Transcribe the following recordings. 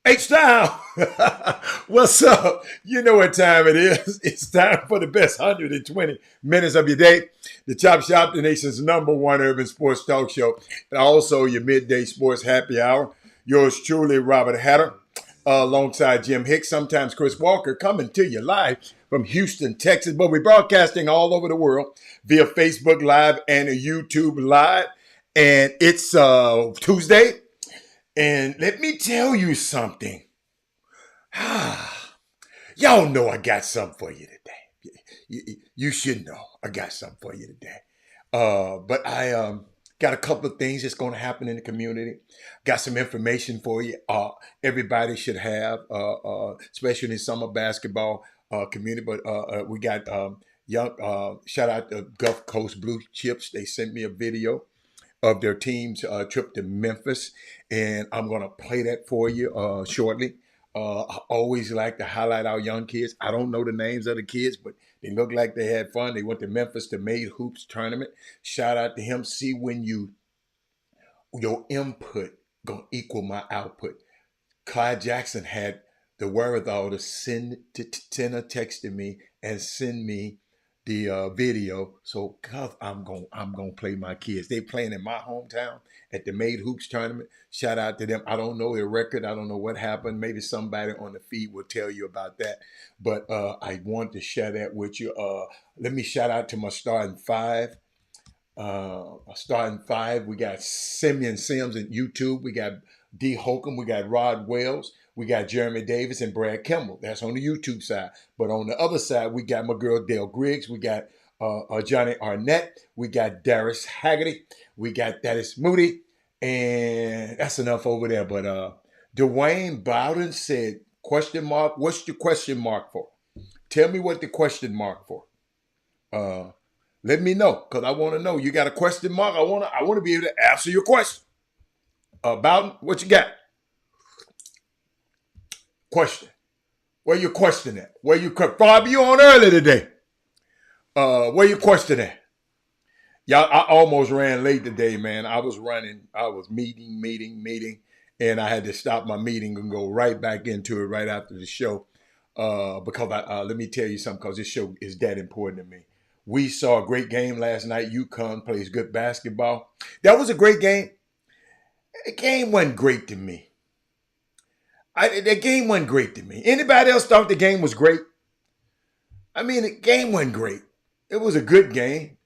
H-Town. What's up? You know what time it is. It's time for the best 120 minutes of your day. The Chop Shop, the nation's #1 urban sports talk show. And also your midday sports happy hour. Yours truly, Robert Hatter, alongside Jim Hicks, sometimes Chris Walker, coming to you live from Houston, Texas. But we're broadcasting all over the world via Facebook Live and YouTube Live. And it's Tuesday. And let me tell you something. Y'all know I got something for you today. You should know I got something for you today. But I got a couple of things that's going to happen in the community. Got some information for you. Everybody should have, especially in summer basketball community. But we got young. Shout out to Gulf Coast Blue Chips. They sent me a video of their team's trip to Memphis, and I'm going to play that for you shortly. I always like to highlight our young kids. I don't know the names of the kids, but they look like they had fun. They went to Memphis to Made Hoops tournament. Shout out to him. See when your input going to equal my output. Clyde Jackson had the wherewithal to send a text to me and send me the video. So I'm gonna play my kids. They playing in my hometown at the Made Hoops tournament. Shout out to them. I don't know their record. I don't know what happened. Maybe somebody on the feed will tell you about that. But I want to share that with you. Let me shout out to my starting five. We got Simeon Sims at YouTube. We got D. Holcomb. We got Rod Wells. We got Jeremy Davis and Brad Kimball. That's on the YouTube side. But on the other side, we got my girl Dale Griggs. We got Johnny Arnett. We got Darius Haggerty. We got Dennis Moody. And that's enough over there. But Dwayne Bowden said, question mark, what's your question mark for? Tell me what the question mark for. Let me know, because I want to know. You got a question mark? I want to be able to answer your question. Bowden, what you got? Question. Where you question at? Bob, you on early today. Where you question at? Y'all, I almost ran late today, man. I was meeting, and I had to stop my meeting and go right back into it right after the show. Because let me tell you something, because this show is that important to me. We saw a great game last night. UConn plays good basketball. That was a great game. The game wasn't great to me. The game wasn't great to me. Anybody else thought the game was great? I mean, the game wasn't great. It was a good game.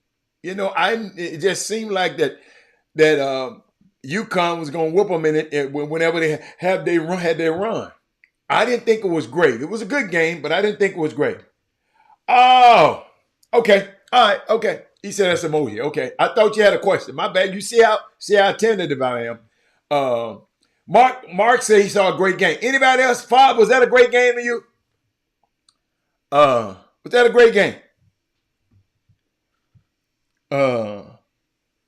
You know, it just seemed like that UConn was going to whoop them in it whenever they had their run. I didn't think it was great. It was a good game, but I didn't think it was great. Oh, okay. All right, okay. He said that's emoji. Okay. I thought you had a question. My bad. You see how tentative I am. Mark said he saw a great game. Anybody else? Fob, was that a great game to you? Was that a great game?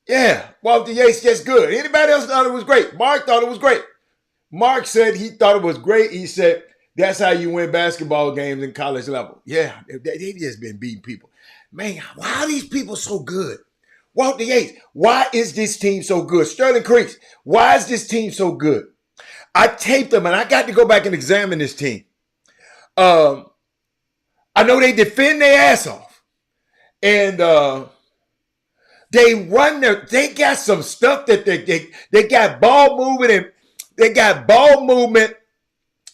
Yeah. Walter Yates, just good. Anybody else thought it was great? Mark thought it was great. Mark said he thought it was great. He said that's how you win basketball games in college level. Yeah, they just been beating people. Man, why are these people so good? Walter Yates, why is this team so good? Sterling Creeks, why is this team so good? I taped them, and I got to go back and examine this team. I know they defend their ass off, and they got some stuff that they got ball movement, and they got ball movement.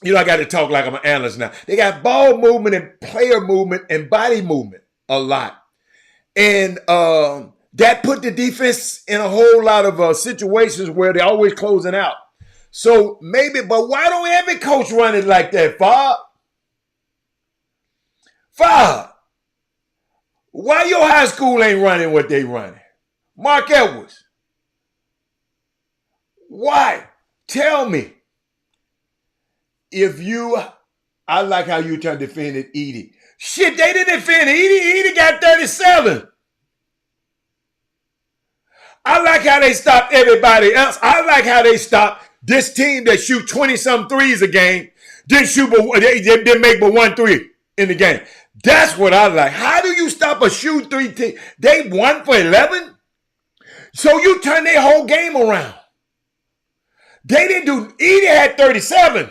You know, I got to talk like I'm an analyst now. They got ball movement and player movement and body movement a lot. And that put the defense in a whole lot of situations where they're always closing out. So maybe, but why don't every coach run it like that, Fob? Fob, why your high school ain't running what they running? Mark Edwards, why? Tell me. I like how you trying to defend it, Edie. Shit, they didn't defend Edie. Edie got 37. I like how they stopped everybody else. I like how they stopped this team that shoot 20-some threes a game. Didn't make but 1 3 in the game. That's what I like. How do you stop a shoot 3 team? They won for 11? So you turn their whole game around. They didn't do, Edie had 37.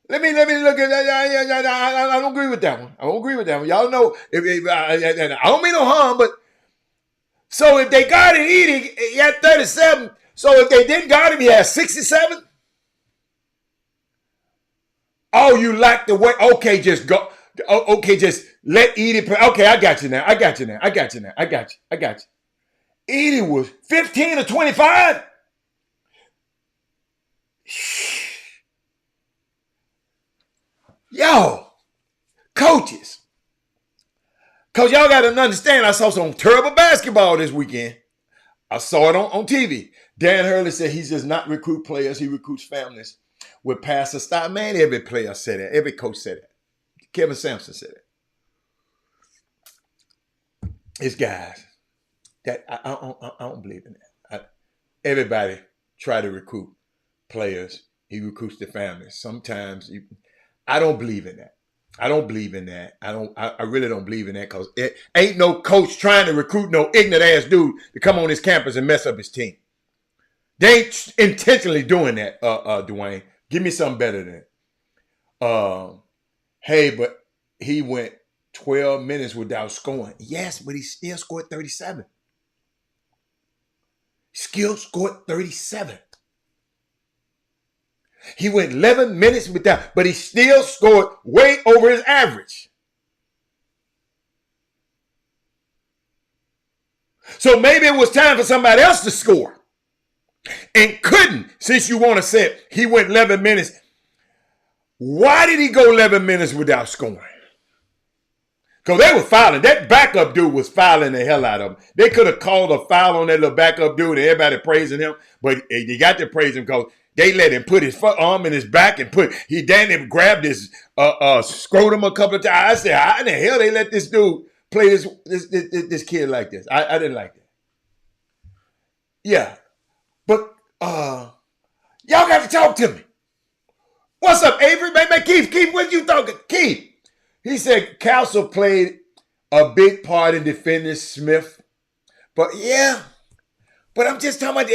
Let me look at that. I don't agree with that one. I don't agree with that one. Y'all know, I don't mean no harm, but so if they guarded Edie, he had 37. So if they didn't guard him, he had 67. Oh, you like the way? Okay, just go. Okay, just let Edie play. Okay, I got you now. I got you. Edie was 15 or 25. Yo, coaches. Because y'all got to understand, I saw some terrible basketball this weekend. I saw it on TV. Dan Hurley said he does not recruit players. He recruits families with passer style. Man, every player said that. Every coach said that. Kevin Sampson said it. It's guys. That I don't believe in that. Everybody try to recruit players. He recruits the families. Sometimes I don't believe in that. I really don't believe in that because it ain't no coach trying to recruit no ignorant ass dude to come on his campus and mess up his team. They ain't intentionally doing that, Dwayne. Give me something better than that. Hey, but he went 12 minutes without scoring. Yes, but he still scored 37. Still scored 37. He went 11 minutes without, but he still scored way over his average. So maybe it was time for somebody else to score. And couldn't, since you want to say it, he went 11 minutes. Why did he go 11 minutes without scoring? Because they were fouling. That backup dude was fouling the hell out of him. They could have called a foul on that little backup dude and everybody praising him. But they got to praise him because they let him put his arm in his back and he grabbed his scrotum a couple of times. I said, how in the hell they let this dude play this kid like this? I didn't like that. Yeah. But y'all got to talk to me. What's up, Avery? Man, Keith, what you talking? Keith. He said Castle played a big part in defending Smith. But I'm just talking about,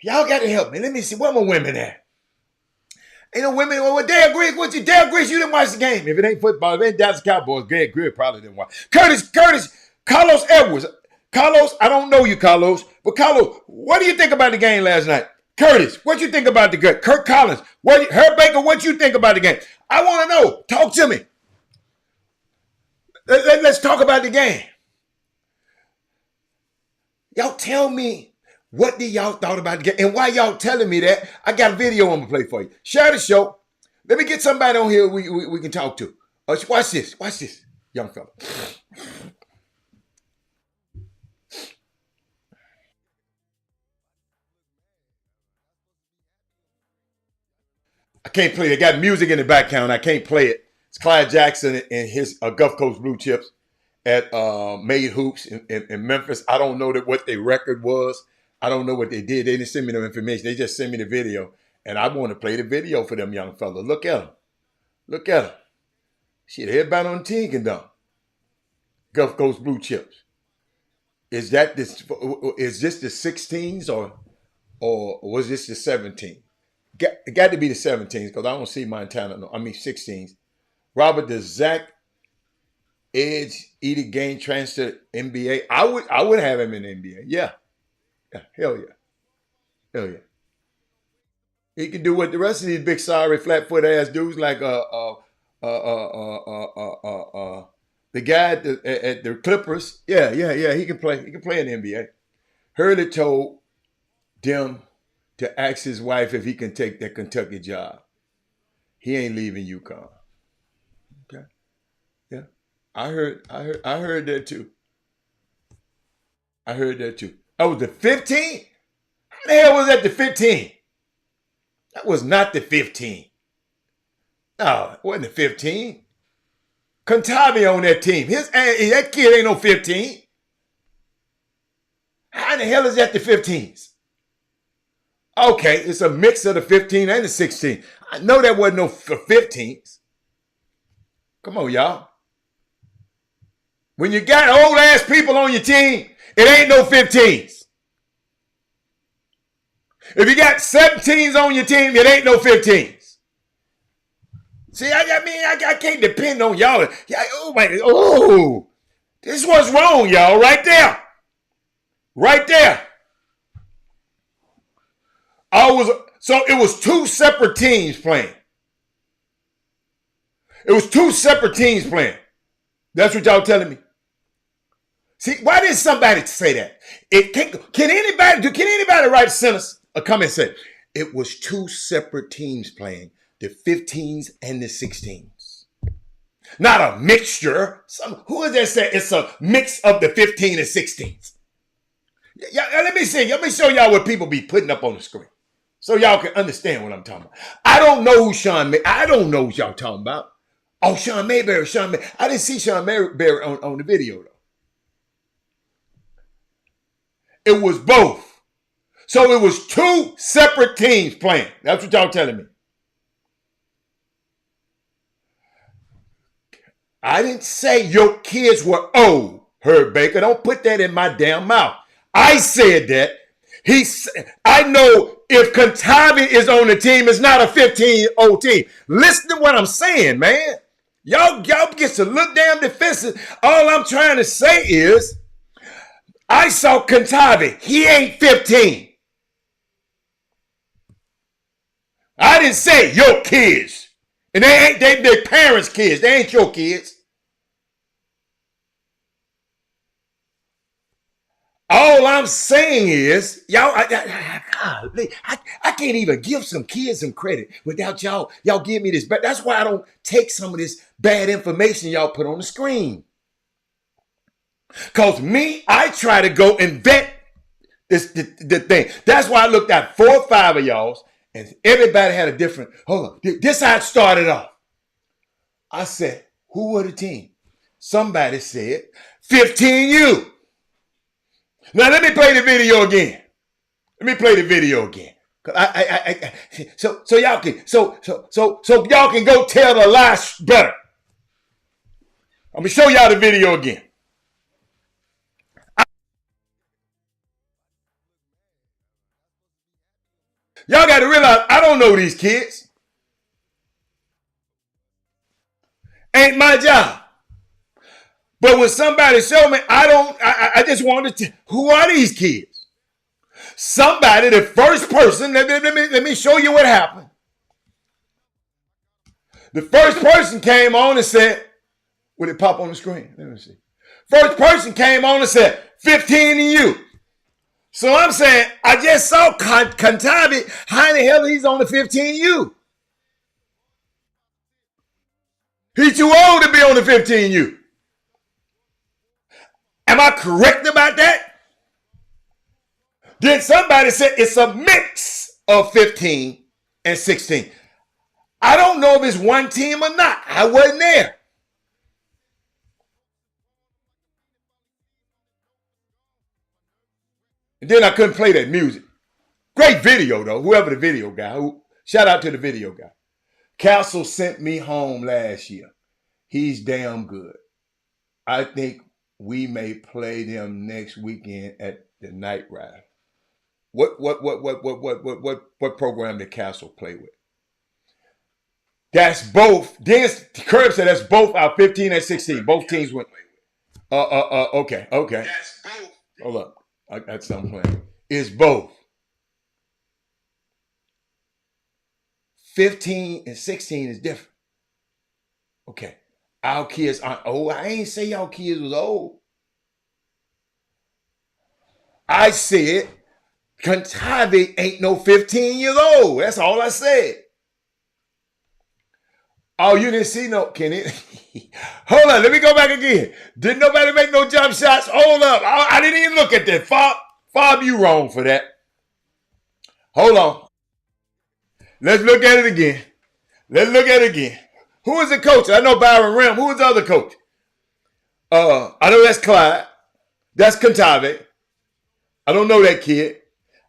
y'all got to help me. Let me see, where my women at? Ain't no women, well, Dale Griggs, you didn't watch the game. If it ain't football, if it ain't Dallas Cowboys, Greg Greer probably didn't watch. Curtis, Carlos Edwards. Carlos, I don't know you, Carlos, but Carlos, what do you think about the game last night? Curtis, what you think about the game? Kirk Collins, Herb Baker, what you think about the game? I want to know. Talk to me. Let's talk about the game. Y'all tell me, what did y'all thought about the game? And why y'all telling me that? I got a video I'm going to play for you. Share the show. Let me get somebody on here we can talk to. Watch this, young fella. I can't play it. I got music in the background. I can't play it. It's Clyde Jackson and his Gulf Coast Blue Chips at Made Hoops in Memphis. I don't know what their record was. I don't know what they did. They didn't send me no information. They just sent me the video. And I want to play the video for them young fellas. Look at them. Shit, everybody on the team can dunk. Gulf Coast Blue Chips. Is this the 16s or or was this the 17th? It got to be the 17th because I don't see Montana. No, I mean 16th. Robert, does Zach Edge eat a game transfer to NBA? I would have him in the NBA. Yeah. Yeah. Hell yeah. Hell yeah. He can do what the rest of these big sorry flat foot ass dudes like the guy at the Clippers. Yeah, yeah, yeah. He can play. He can play in the NBA. Hurley told them to ask his wife if he can take that Kentucky job. He ain't leaving UConn. Okay. Yeah. I heard that too. I heard that too. Oh, the 15? How the hell was that the 15? That was not the 15. No, it wasn't the 15. Contavi on that team. That kid ain't no 15. How in the hell is that the 15s? Okay, it's a mix of the 15 and the 16. I know that wasn't no 15s. Come on, y'all. When you got old ass people on your team, it ain't no 15s. If you got 17s on your team, it ain't no 15s. See, I can't depend on y'all. This was wrong, y'all, right there. Right there. So it was two separate teams playing. It was two separate teams playing. That's what y'all telling me. See, why did somebody say that? Can anybody write a sentence or come and say it was two separate teams playing, the 15s and the 16s? Not a mixture. Who is that say it's a mix of the 15 and 16s? Yeah, let me show y'all what people be putting up on the screen, so y'all can understand what I'm talking about. I don't know who I don't know who y'all talking about. Oh, Sean Mayberry. I didn't see Sean Mayberry on the video though. It was both. So it was two separate teams playing. That's what y'all telling me. I didn't say your kids were old, Herb Baker. Don't put that in my damn mouth. I said that. I know if Contavi is on the team, it's not a 15-old team. Listen to what I'm saying, man. Y'all get to look damn defensive. All I'm trying to say is, I saw Contavi. He ain't 15. I didn't say your kids. And they ain't their parents' kids. They ain't your kids. All I'm saying is, y'all, I can't even give some kids some credit without y'all give me this. But that's why I don't take some of this bad information y'all put on the screen. Because I try to go and vet the thing. That's why I looked at 4 or 5 of y'all's, and everybody had a different, hold on, this how it started off. I said, who were the team? Somebody said, 15U. Now let me play the video again. So y'all can go tell the lie better. I'm gonna show y'all the video again. Y'all got to realize I don't know these kids. Ain't my job. But when somebody showed me, I just wanted to, who are these kids? Somebody, the first person, let me show you what happened. The first person came on and said, would it pop on the screen? Let me see. First person came on and said, 15U. So I'm saying, I just saw Contavi. How in the hell he's on the 15U? He's too old to be on the 15U. Am I correct about that? Then somebody said it's a mix of 15 and 16. I don't know if it's one team or not. I wasn't there. And then I couldn't play that music. Great video, though. Whoever the video guy. Shout out to the video guy. Castle sent me home last year. He's damn good. I think we may play them next weekend at the Night Ride. What program did Castle play with? That's both. Curb said that's both our 15 and 16. Both teams went. Okay. That's both. Hold up. I got something playing. It's both. 15 and 16 is different. Okay. Our kids aren't old. I ain't say y'all kids was old. I said Contave ain't no 15 years old. That's all I said. Oh, you didn't see no, Kenny. Hold on, let me go back again. Didn't nobody make no jump shots? Hold up. I didn't even look at that. Fob, you wrong for that. Hold on. Let's look at it again. Who is the coach? I know Byron Rim. Who is the other coach? I know that's Clyde. That's Contave. I don't know that kid.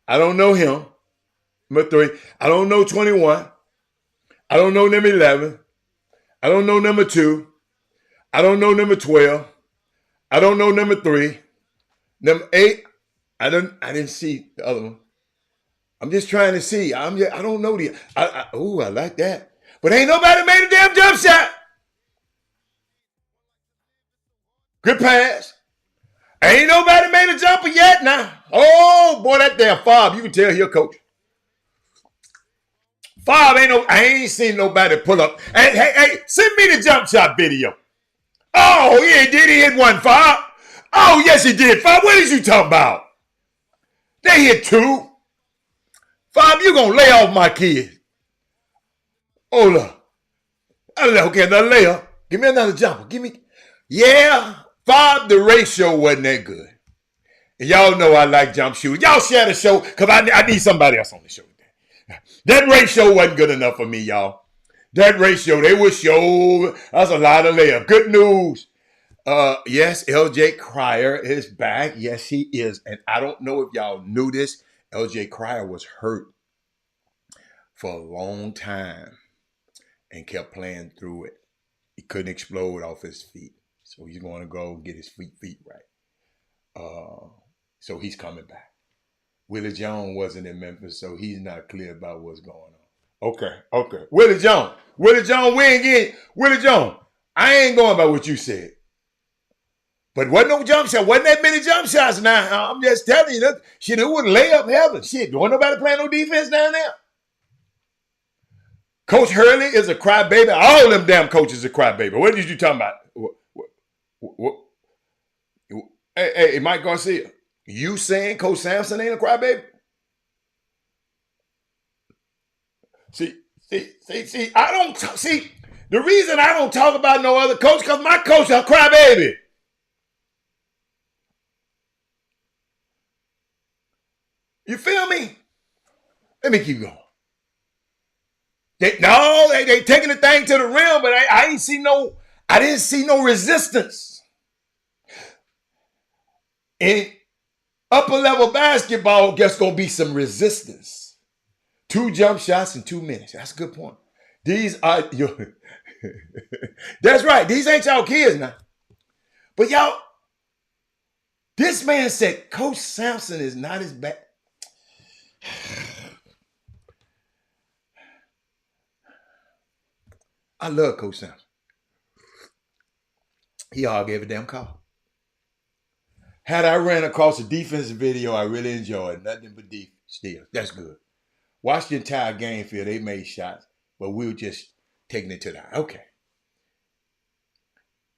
I don't know him. Number 3. I don't know 21. I don't know number 11. I don't know number 2. I don't know number 12. I don't know number 3. Number 8. I didn't see the other one. I'm just trying to see. I don't know the. I like that. But ain't nobody made a damn jump shot. Good pass. Ain't nobody made a jumper yet now. Oh, boy, that damn Fob. You can tell he a coach. Fob I ain't seen nobody pull up. Hey, send me the jump shot video. Oh, yeah, did he hit one, Fob? Oh, yes, he did. Fob, what is you talking about? They hit 2. Fob, you gonna lay off my kid. Hold up. Okay, another layup. Give me another jumper. Yeah. Fob, the ratio wasn't that good. And y'all know I like jump shooters. Y'all share the show because I need somebody else on the show. That ratio wasn't good enough for me, y'all. That ratio, they would show. That's a lot of layup. Good news. Yes, LJ Cryer is back. Yes, he is. And I don't know if y'all knew this. LJ Cryer was hurt for a long time and kept playing through it. He couldn't explode off his feet. So he's going to go get his feet right. So he's coming back. Willie Jones wasn't in Memphis, so he's not clear about what's going on. Okay. Willie Jones, we ain't getting Willie Jones. I ain't going by what you said. But wasn't no jump shot. Wasn't that many jump shots now. I'm just telling you. Shit, it wouldn't lay up heaven. Shit, wasn't nobody playing no defense down there. Coach Hurley is a crybaby. All of them damn coaches are crybaby. What did you talking about? What? Hey, Mike Garcia, you saying Coach Sampson ain't a crybaby? See, I don't see the reason I don't talk about no other coach because my coach is a crybaby. You feel me? Let me keep going. They taking the thing to the rim, but I didn't see no resistance. In upper level basketball, guess gonna be some resistance. 2 jump shots in 2 minutes. That's a good point. These are your that's right. These ain't y'all kids now. But y'all, this man said Coach Sampson is not as bad. I love Coach Sampson. He all gave a damn call. Had I ran across a defensive video I really enjoyed, nothing but defense still. That's good. Watched the entire game field. They made shots, but we were just taking it to the okay.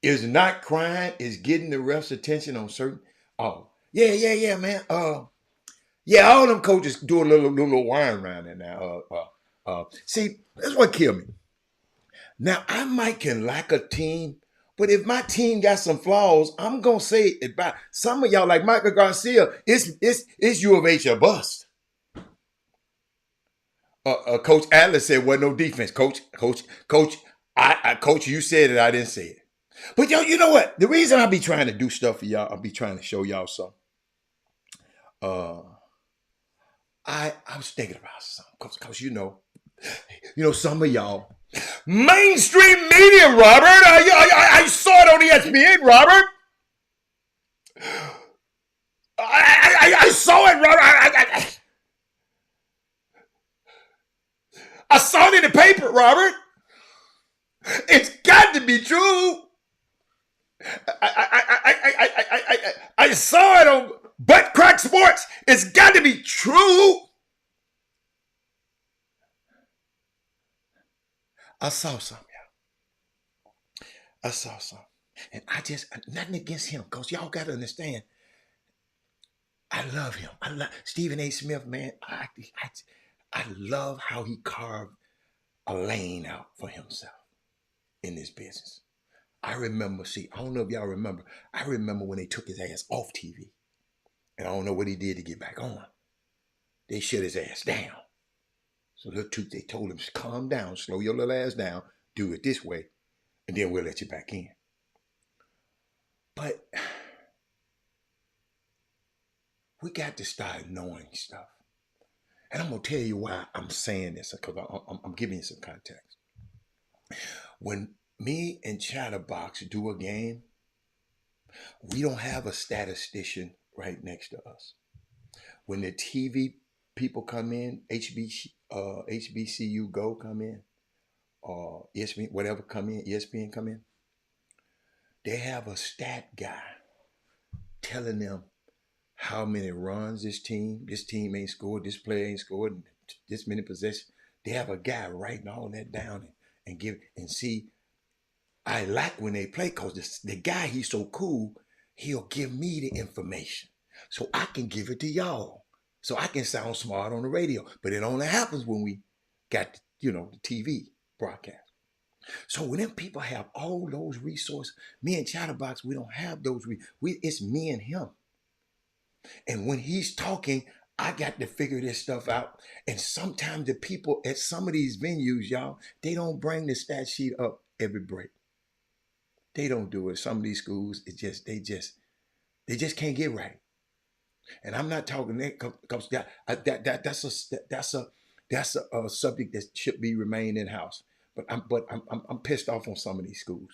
Is not crying, is getting the refs' attention on certain. Oh, yeah, man. Yeah, all them coaches do a little wine around there now. See, that's what killed me. Now, I might can like a team, but if my team got some flaws, I'm gonna say it about some of y'all like Michael Garcia. It's U of H or bust. Coach Atlas said, "Wasn't no defense." Coach, you said it. I didn't say it. But yo, you know what? The reason I be trying to do stuff for y'all, I be trying to show y'all something. I was thinking about something because you know, some of y'all mainstream media, Robert. I saw it on ESPN, Robert. I saw it, Robert. I saw it in the paper, Robert. It's got to be true. I saw it on Butt Crack Sports. It's got to be true. I saw some, yeah. I saw some. And nothing against him, because y'all got to understand, I love him. I love Stephen A. Smith, man. I love how he carved a lane out for himself in this business. I remember, I don't know if y'all remember, I remember when they took his ass off TV. And I don't know what he did to get back on. They shut his ass down. So they told him, calm down, slow your little ass down, do it this way, and then we'll let you back in. But we got to start knowing stuff. And I'm going to tell you why I'm saying this, because I'm giving you some context. When me and Chatterbox do a game, we don't have a statistician right next to us. When the TV people come in, HBCU Go come in, or ESPN, whatever come in, ESPN come in, they have a stat guy telling them how many runs this team ain't scored, this player ain't scored, this many possessions. They have a guy writing all that down and see. I like when they play, because the guy, he's so cool, he'll give me the information so I can give it to y'all, so I can sound smart on the radio. But it only happens when we got, the TV broadcast. So when them people have all those resources, me and Chatterbox, we don't have those. It's me and him. And when he's talking, I got to figure this stuff out. And sometimes the people at some of these venues, y'all, they don't bring the stat sheet up every break. They don't do it. Some of these schools, they just can't get right. And I'm not talking that, because that's a subject that should be remained in house. But I'm pissed off on some of these schools,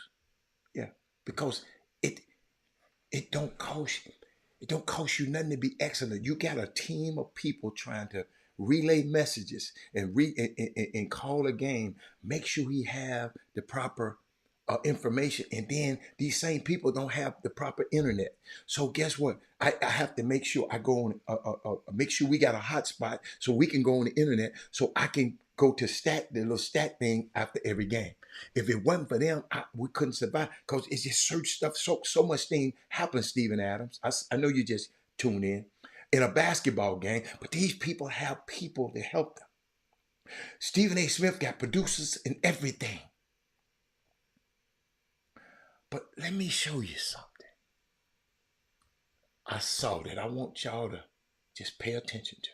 yeah, because it don't cost you nothing to be excellent. You got a team of people trying to relay messages and call a game. Make sure we have the proper information, and then these same people don't have the proper internet. So guess what? I have to make sure I go on, make sure we got a hotspot so we can go on the internet, so I can go to the little stat thing after every game. If it wasn't for them, we couldn't survive, because it's just search stuff. So much thing happens, Steven Adams. I know you just tuned in a basketball game, but these people have people to help them. Stephen A. Smith got producers and everything. But let me show you something. I saw that I want y'all to just pay attention to.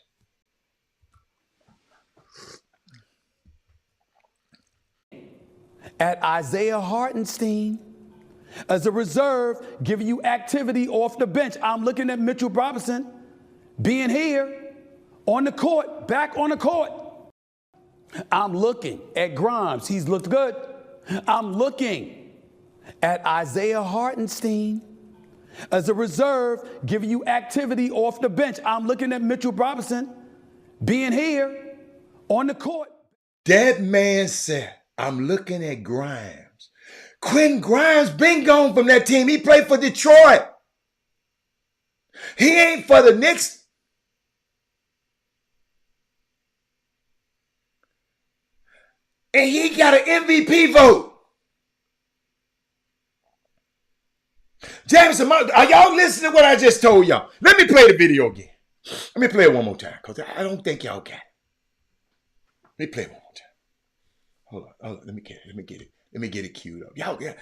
At Isaiah Hartenstein, as a reserve, giving you activity off the bench. I'm looking at Mitchell Robinson being here on the court, back on the court. I'm looking at Grimes. He's looked good. I'm looking at Isaiah Hartenstein as a reserve, giving you activity off the bench. I'm looking at Mitchell Robinson being here on the court. That man said, I'm looking at Grimes. Quentin Grimes been gone from that team. He played for Detroit. He ain't for the Knicks. And he got an MVP vote. Jameson, are y'all listening to what I just told y'all? Let me play the video again. Let me play it one more time, because I don't think y'all got it. Let me play it one more time. Hold on. Let me get it. Let me get it queued up. Y'all got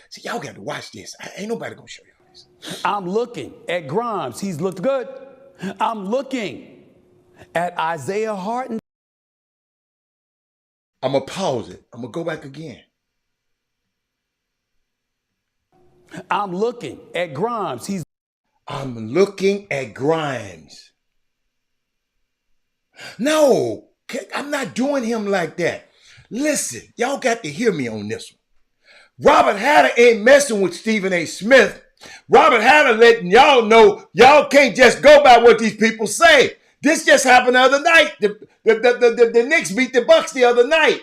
to watch this. Ain't nobody going to show y'all this. I'm looking at Grimes. He's looked good. I'm looking at Isaiah Hartenstein. I'm going to pause it. I'm going to go back again. I'm looking at Grimes. I'm looking at Grimes. No, I'm not doing him like that. Listen, y'all got to hear me on this one. Robert Hatter ain't messing with Stephen A. Smith. Robert Hatter letting y'all know y'all can't just go by what these people say. This just happened the other night. The Knicks beat the Bucks the other night.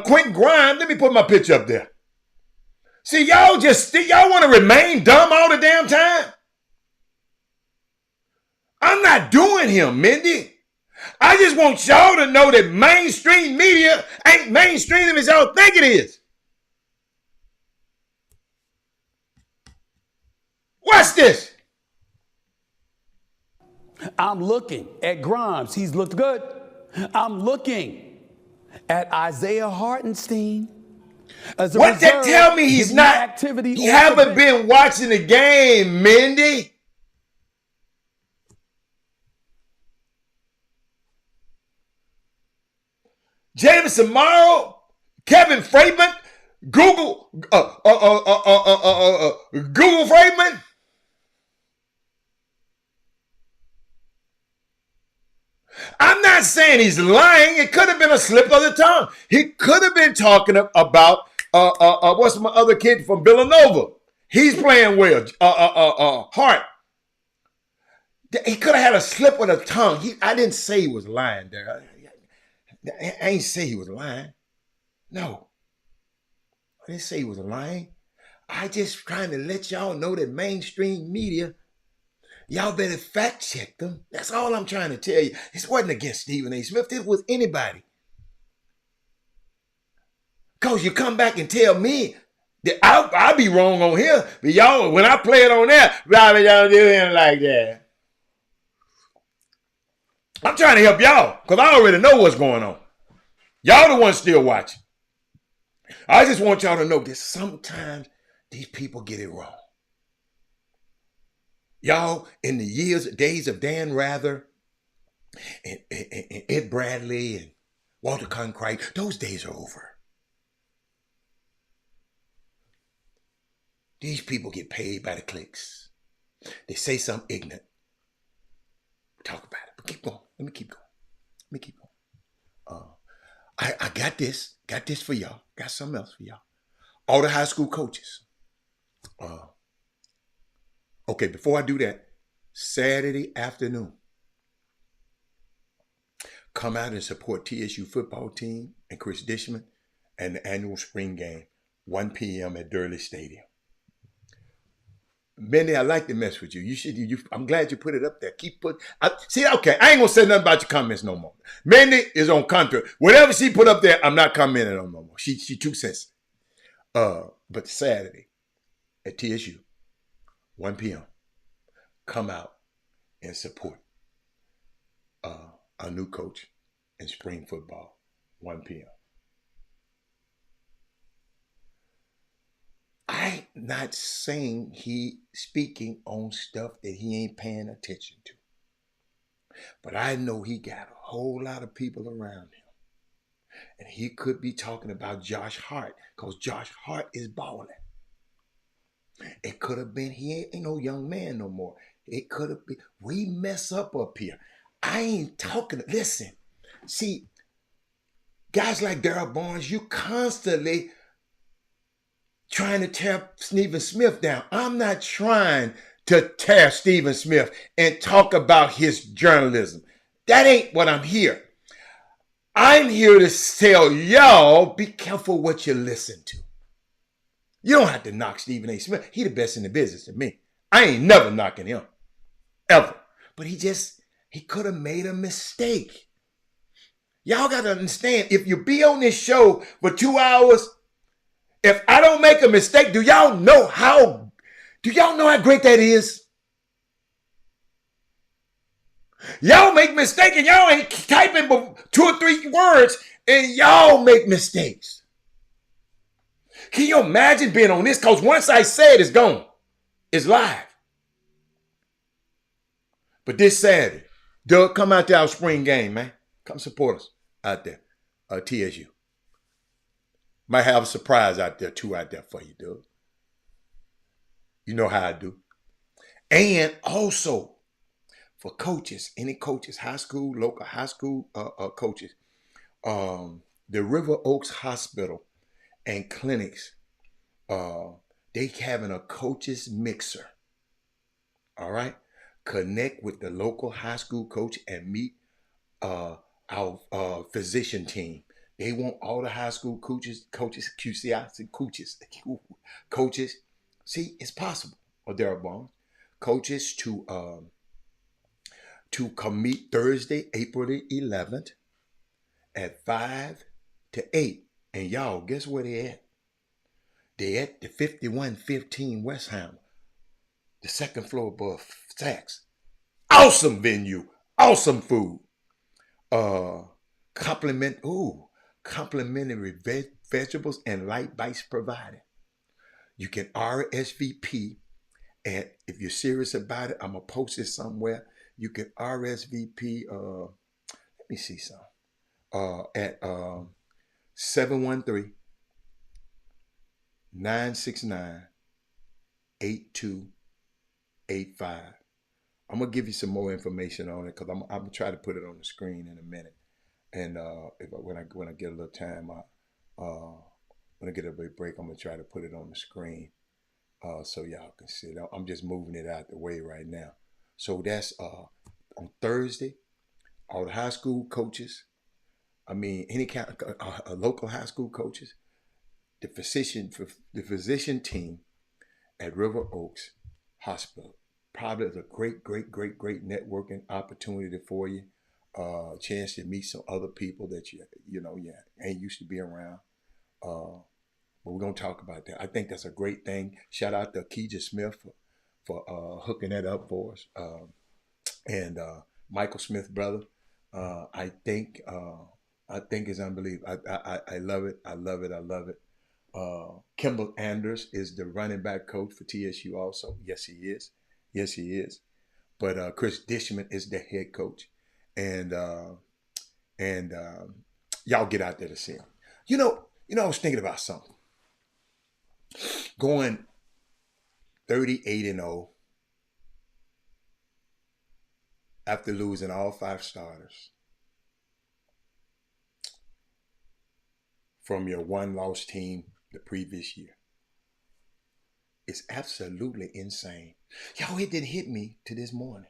Quentin Grimes, let me put my picture up there. See, y'all want to remain dumb all the damn time? I'm not doing him, Mindy. I just want y'all to know that mainstream media ain't mainstream as y'all think it is. Watch this. I'm looking at Grimes. He's looked good. I'm looking at Isaiah Hartenstein. What that tell me he's not activity? He haven't been watching the game, Mindy. Jameson Morrow, Kevin Freeman, Google Freeman. I'm not saying he's lying. It could have been a slip of the tongue. He could have been talking about what's my other kid from Villanova? He's playing well. Hart. He could have had a slip of the tongue. I didn't say he was lying there. I ain't say he was lying. No. I didn't say he was lying. I just trying to let y'all know that mainstream media, y'all better fact check them. That's all I'm trying to tell you. This wasn't against Stephen A. Smith. It was anybody. Because you come back and tell me that I'll be wrong on here. But y'all, when I play it on there, y'all don't do him like that. I'm trying to help y'all because I already know what's going on. Y'all the ones still watching. I just want y'all to know that sometimes these people get it wrong. Y'all, in the days of Dan Rather and Ed Bradley and Walter Cronkite, those days are over. These people get paid by the clicks. They say something ignorant. Talk about it. But keep going. Let me keep going. I got this. Got this for y'all. Got something else for y'all. All the high school coaches. Okay, before I do that, Saturday afternoon, come out and support TSU football team and Chris Dishman and the annual spring game, 1 p.m. at Durley Stadium. Mindy, I like to mess with you. I'm glad you put it up there. Okay, I ain't gonna say nothing about your comments no more. Mindy is on contrary. Whatever she put up there, I'm not commenting on no more. She too sensitive. But Saturday at TSU, 1 p.m., come out and support our new coach in spring football, 1 p.m. I'm not saying he speaking on stuff that he ain't paying attention to. But I know he got a whole lot of people around him. And he could be talking about Josh Hart, because Josh Hart is balling. It could have been, he ain't no young man no more. It could have been, we mess up here. I ain't talking, listen. See, guys like Darryl Barnes, you constantly trying to tear Stephen Smith down. I'm not trying to tear Stephen Smith and talk about his journalism. That ain't what I'm here. I'm here to tell y'all, be careful what you listen to. You don't have to knock Stephen A. Smith. He the best in the business to me. I ain't never knocking him. Ever. But he could have made a mistake. Y'all got to understand, if you be on this show for 2 hours, if I don't make a mistake, do y'all know how great that is? Y'all make mistakes and y'all ain't typing but 2 or 3 words and y'all make mistakes. Can you imagine being on this? Because once I say it, it's gone. It's live. But this Saturday, Doug, come out to our spring game, man. Come support us out there. TSU. Might have a surprise out there for you, Doug. You know how I do. And also, for coaches, any coaches, high school, local high school coaches, the River Oaks Hospital and clinics, they having a coaches mixer. All right? connect with the local high school coach and meet our physician team. They want all the high school coaches, QCI, coaches. See, it's possible. Or thereabouts, coaches to come meet Thursday, April the 11th at 5 to 8. And y'all, guess where they at? They at the 5115 West Ham, the second floor above Saks. Awesome venue, awesome food. Complimentary vegetables and light bites provided. You can RSVP, and if you're serious about it, I'm gonna post it somewhere. You can RSVP. Let me see some. At 713-969-8285. I'm gonna give you some more information on it because I'm gonna try to put it on the screen in a minute. And when I get a little time, when I get a break, I'm gonna try to put it on the screen so y'all can see it. I'm just moving it out the way right now. So that's on Thursday. All the high school coaches, any kind of local high school coaches, the physician team at River Oaks Hospital. Probably is a great networking opportunity for you. Chance to meet some other people that you ain't used to be around. But we're gonna talk about that. I think that's a great thing. Shout out to Keija Smith for hooking that up for us. And Michael Smith, brother. I think it's unbelievable. I love it. I love it. Kimball Anders is the running back coach for TSU also. Yes, he is. But Chris Dishman is the head coach. And y'all get out there to see him. I was thinking about something. Going 38-0 after losing all 5 starters from your 1-loss team the previous year. It's absolutely insane. Y'all, it didn't hit me to this morning.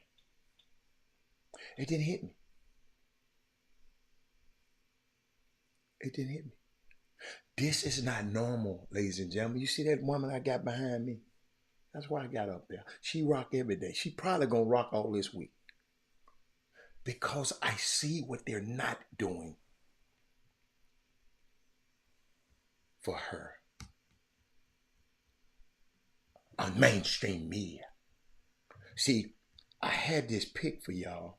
It didn't hit me. This is not normal, ladies and gentlemen. You see that woman I got behind me? That's why I got up there. She rock every day. She probably gonna rock all this week. Because I see what they're not doing for her on mainstream media. See, I had this pic for y'all,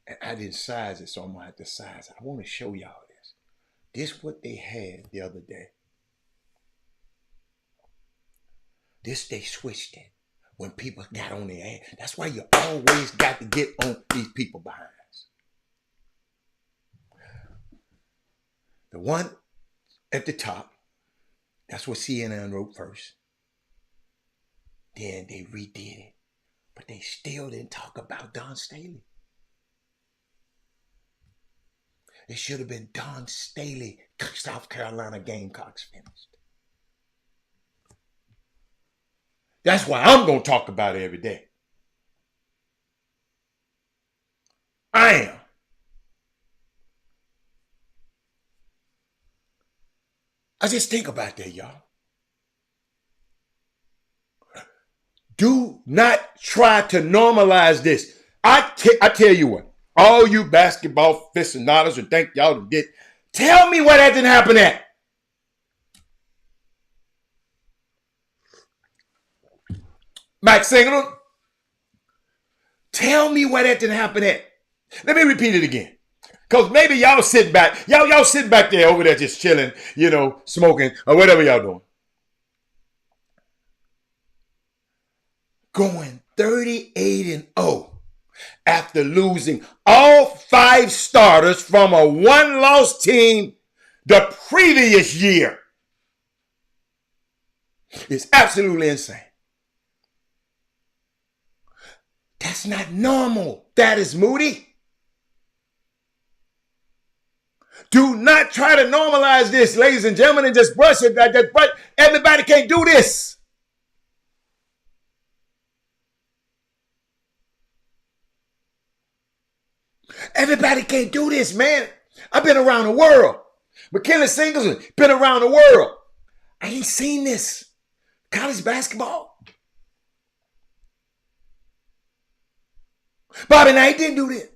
and I didn't size it, so I'm gonna have to size it. I want to show y'all this. This what they had the other day. This they switched it when people got on their ass. That's why you always got to get on these people behind us. The one at the top, that's what CNN wrote first. Then they redid it. But they still didn't talk about Don Staley. It should have been Don Staley, South Carolina Gamecocks finished. That's why I'm going to talk about it every day. I am. I just think about that, y'all. Do not try to normalize this. I tell you what, all you basketball aficionados and think y'all did, tell me where that didn't happen at. Mike Singleton, tell me where that didn't happen at. Let me repeat it again. Because maybe y'all sitting back, y'all sitting back there over there just chilling, smoking or whatever y'all doing. Going 38-0 after losing all 5 starters from a 1-loss team the previous year. It's absolutely insane. That's not normal. That is Moody. Do not try to normalize this, ladies and gentlemen, and just brush it. Everybody can't do this. Everybody can't do this, man. I've been around the world. McKinley Singleton, been around the world. I ain't seen this. College basketball. Bobby Knight didn't do this.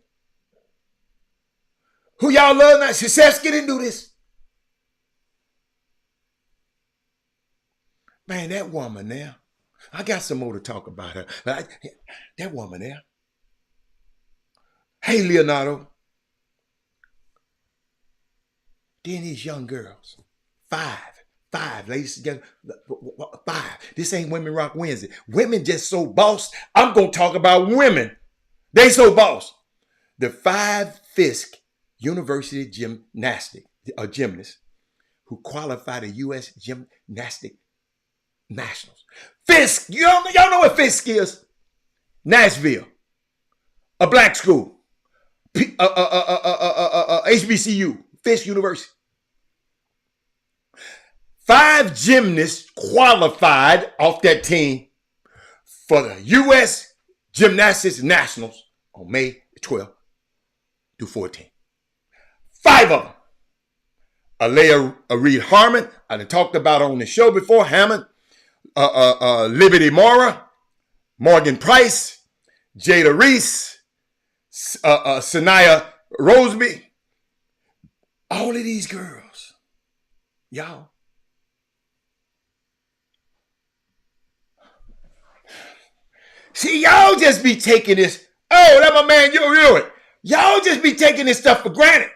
Who y'all love now? Krzyzewski didn't do this. Man, that woman there. I got some more to talk about her. That woman there. Hey, Leonardo. Then these young girls. Five, ladies together. 5. This ain't Women Rock Wednesday. Women just so boss. I'm going to talk about women. They so boss. The 5 Fisk University gymnastics who qualify the U.S. Gymnastic Nationals. Fisk, y'all know what Fisk is? Nashville, a black school, HBCU, Fisk University. 5 gymnasts qualified off that team for the U.S. Gymnastics Nationals on May 12th through 14th. 5 of them. Alea Reed Harmon, I done talked about her on the show before. Hammond, Liberty Mora, Morgan Price, Jada Reese, Sanaya Roseby. All of these girls, y'all. See, y'all just be taking this. Oh, that my man, you knew it. Y'all just be taking this stuff for granted.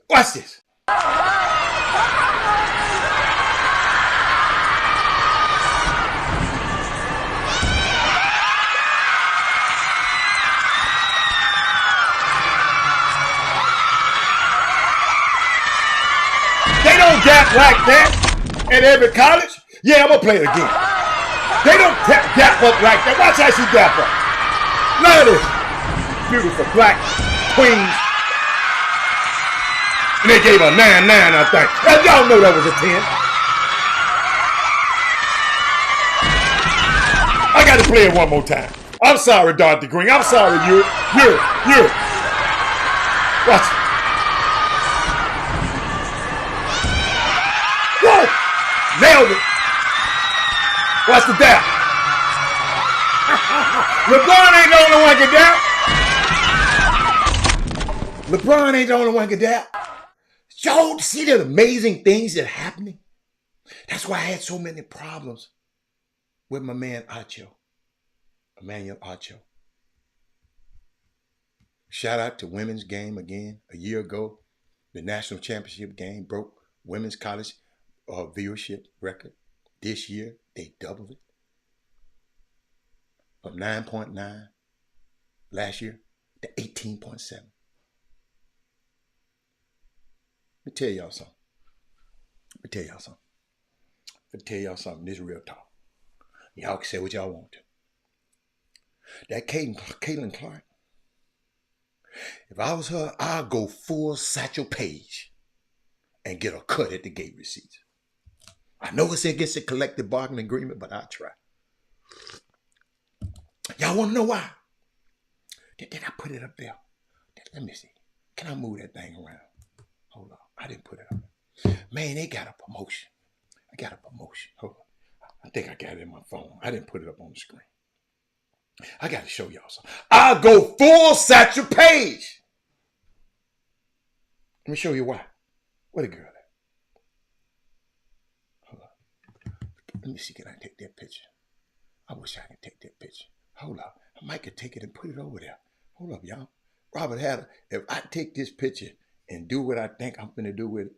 Watch this. They don't gap like that at every college. Yeah, I'm going to play it again. They don't gap up like that. Watch how she gap up. Look at this. Beautiful black queens. And they gave her 9-9, I think. And y'all know that was a 10. I got to play it one more time. I'm sorry, Dr. Green. I'm sorry, you. Watch it. Whoa! Nailed it. Watch the dap. LeBron ain't the only one can dap. LeBron ain't the only one can dap. Y'all see the amazing things that are happening? That's why I had so many problems with my man Emmanuel Acho. Shout out to women's game again. A year ago, the national championship game broke women's college viewership record. This year, they doubled it from 9.9 last year to 18.7. Let me tell y'all something. This is real talk. Y'all can say what y'all want to. That Caitlin Clark, if I was her, I'd go full Satchel Paige and get a cut at the gate receipts. I know it's against the collective bargaining agreement, but I'll try. Y'all want to know why? Did I put it up there? Let me see. Can I move that thing around? Hold on. I didn't put it up. Man, they got a promotion. I got a promotion. Hold on. I think I got it in my phone. I didn't put it up on the screen. I got to show y'all something. I'll go full Satchel Paige. Let me show you why. Where the girl at? Hold on. Let me see, can I take that picture? I wish I could take that picture. Hold up. I might could take it and put it over there. Hold up, y'all. Robert Hatter, if I take this picture and do what I think I'm going to do with it,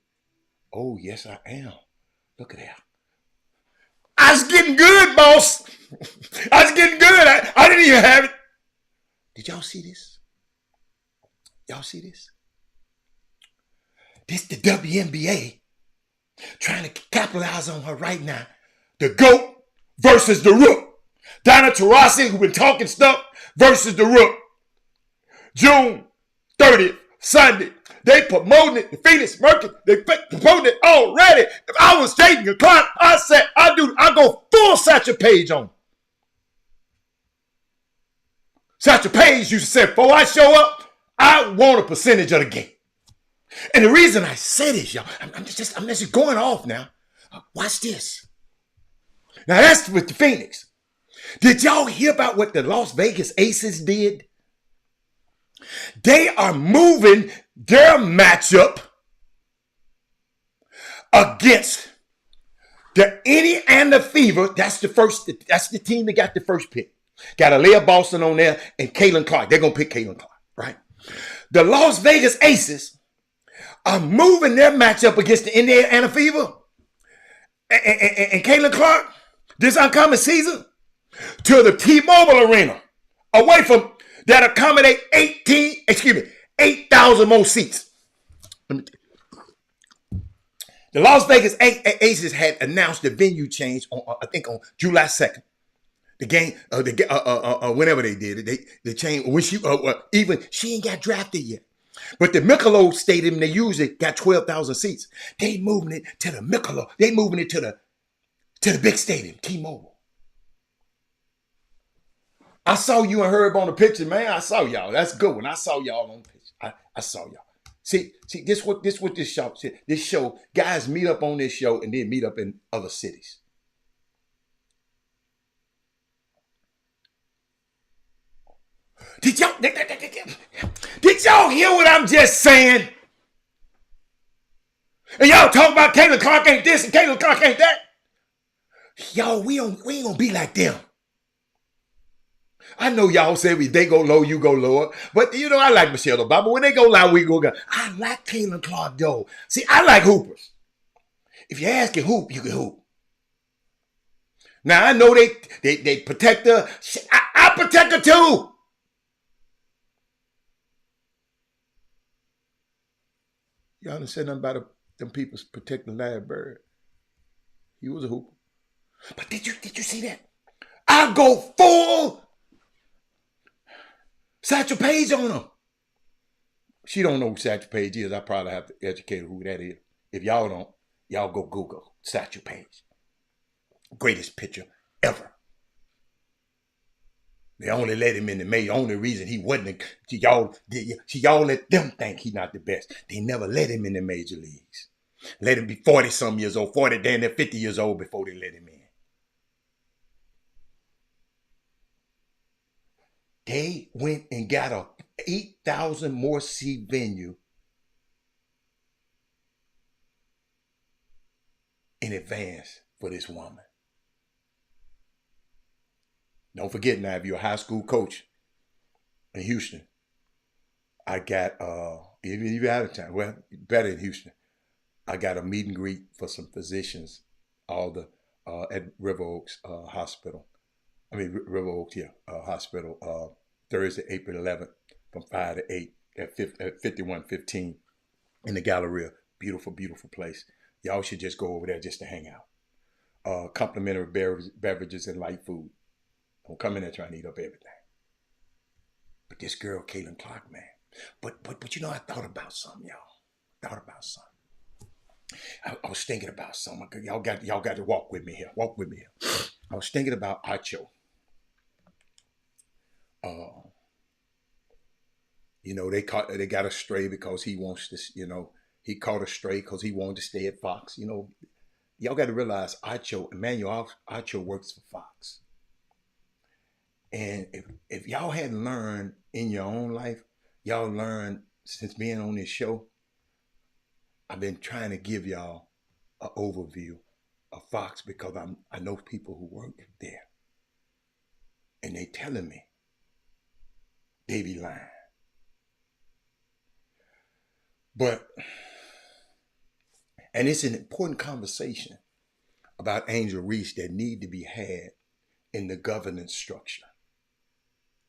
oh, yes, I am. Look at that. I was getting good, boss. I was getting good. I didn't even have it. Did y'all see this? Y'all see this? This the WNBA trying to capitalize on her right now. The GOAT versus the Rook. Donna Taurasi, who been talking stuff, versus the Rook. June 30th, Sunday. They promoting it. The Phoenix Mercury, they promoting it already. If I was dating a client, I said, I go full Satchel Paige on. Satchel Paige used to say, before I show up, I want a percentage of the game. And the reason I say this, y'all, I'm just going off now. Watch this. Now that's with the Phoenix. Did y'all hear about what the Las Vegas Aces did? They are moving their matchup against the Indiana Fever. That's the team that got the first pick. Got Aliyah Boston on there and Caitlin Clark. They're going to pick Caitlin Clark, right? The Las Vegas Aces are moving their matchup against the Indiana Fever and Caitlin Clark this upcoming season to the T-Mobile Arena, away from that accommodate 8,000 more seats. The Las Vegas Aces had announced the venue change on, I think, on July 2nd. The game, whenever they did it, they changed. When she ain't got drafted yet. But the Michelob Stadium, they usually got 12,000 seats. They moving it to the Michelob. They moving it to the big stadium, T-Mobile. I saw you and Herb on the picture, man. I saw y'all. That's a good one. I saw y'all on the picture. I saw y'all. See, this what this show. This show, guys meet up on this show and then meet up in other cities. Did y'all hear what I'm just saying? And y'all talk about Caitlin Clark ain't this and Caitlin Clark ain't that. Y'all, we ain't gonna be like them. I know y'all say they go low, you go lower. But you know, I like Michelle Obama. When they go low, we go. I like Caitlin Clark though. See, I like hoopers. If you ask can hoop, you can hoop. Now I know they protect her. I protect her too. Y'all didn't say nothing about them people protecting Larry Bird. He was a hooper. But did you see that? I go full Satchel Paige on him. She don't know who Satchel Paige is. I probably have to educate her who that is. If y'all don't, y'all go Google Satchel Paige. Greatest pitcher ever. They only let him in the major. Only reason he wasn't, y'all let them think he's not the best. They never let him in the major leagues. Let him be 40-some years old, 40, damn near 50 years old before they let him in. They went and got a 8,000 more seat venue in advance for this woman. Don't forget now, if you're a high school coach in Houston, I got, even if you're out of town, well, better in Houston, I got a meet and greet for some physicians, all at River Oaks Hospital. River Oaks, Hospital, Thursday, April 11th, from 5 to 8 at 5115 in the Galleria. Beautiful, beautiful place. Y'all should just go over there just to hang out. Complimentary beverages and light food. Don't come in there trying to eat up everything. But this girl, Caitlin Clark, man. But you know, I thought about something, y'all. I was thinking about something. Y'all got to walk with me here. I was thinking about Acho. You know, they got a stray because he wants to, you know, he caught a stray because he wanted to stay at Fox. You know, y'all got to realize Emmanuel Acho works for Fox. And if y'all hadn't learned in your own life, y'all learned since being on this show, I've been trying to give y'all an overview of Fox because I know people who work there. And they telling me they be lying. And it's an important conversation about Angel Reese that need to be had in the governance structure.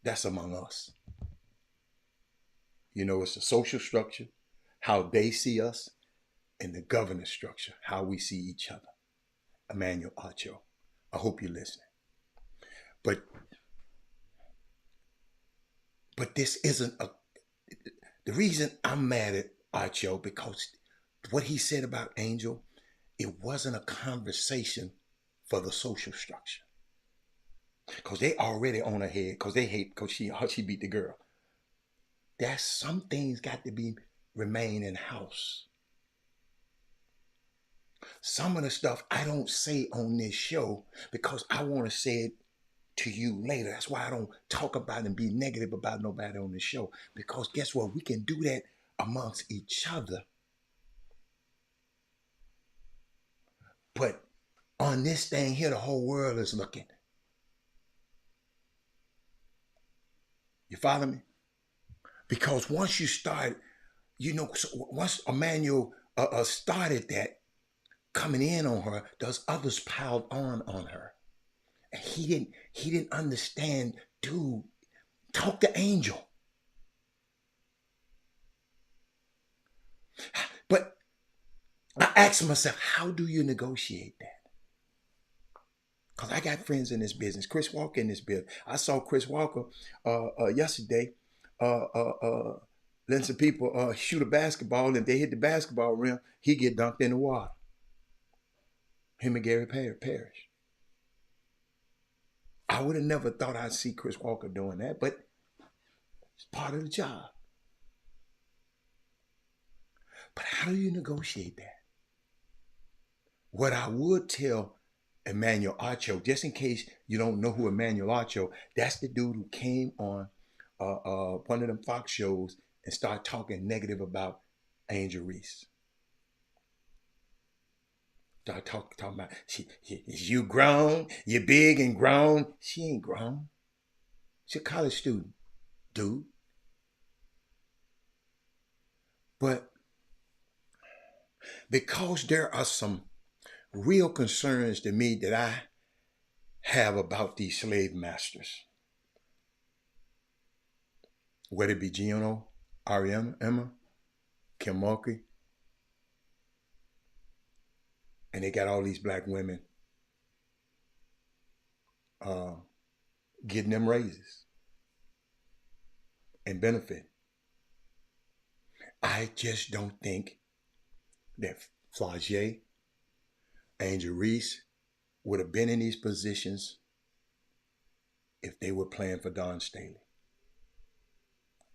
That's among us. You know, it's the social structure, how they see us, and the governance structure, how we see each other. Emmanuel Acho, I hope you're listening. But this isn't the reason I'm mad at Acho, because what he said about Angel, it wasn't a conversation for the social structure. Because they already on her head because they hate because she beat the girl. That's some things got to be remain in house. Some of the stuff I don't say on this show because I want to say it to you later. That's why I don't talk about and be negative about nobody on the show. Because guess what? We can do that amongst each other. But on this thing here, the whole world is looking. You follow me? Because once you start, once Emmanuel started that coming in on her, those others piled on her. And he didn't understand, dude, talk to Angel. But I asked myself, how do you negotiate that? Because I got friends in this business. Chris Walker in this business. I saw Chris Walker yesterday letting some people shoot a basketball, and if they hit the basketball rim, he get dunked in the water. Him and Gary Parrish. I would have never thought I'd see Chris Walker doing that, but it's part of the job. But how do you negotiate that? What I would tell Emmanuel Acho, just in case you don't know who Emmanuel Acho, that's the dude who came on one of them Fox shows and started talking negative about Angel Reese. Started talking about, you grown, you big and grown. She ain't grown. She's a college student, dude. But because there are some real concerns to me that I have about these slave masters, whether it be Gino, Ariana, Emma, Kim Mulkey, and they got all these black women getting them raises and benefit. I just don't think that Flau'jae, Angel Reese would have been in these positions if they were playing for Don Staley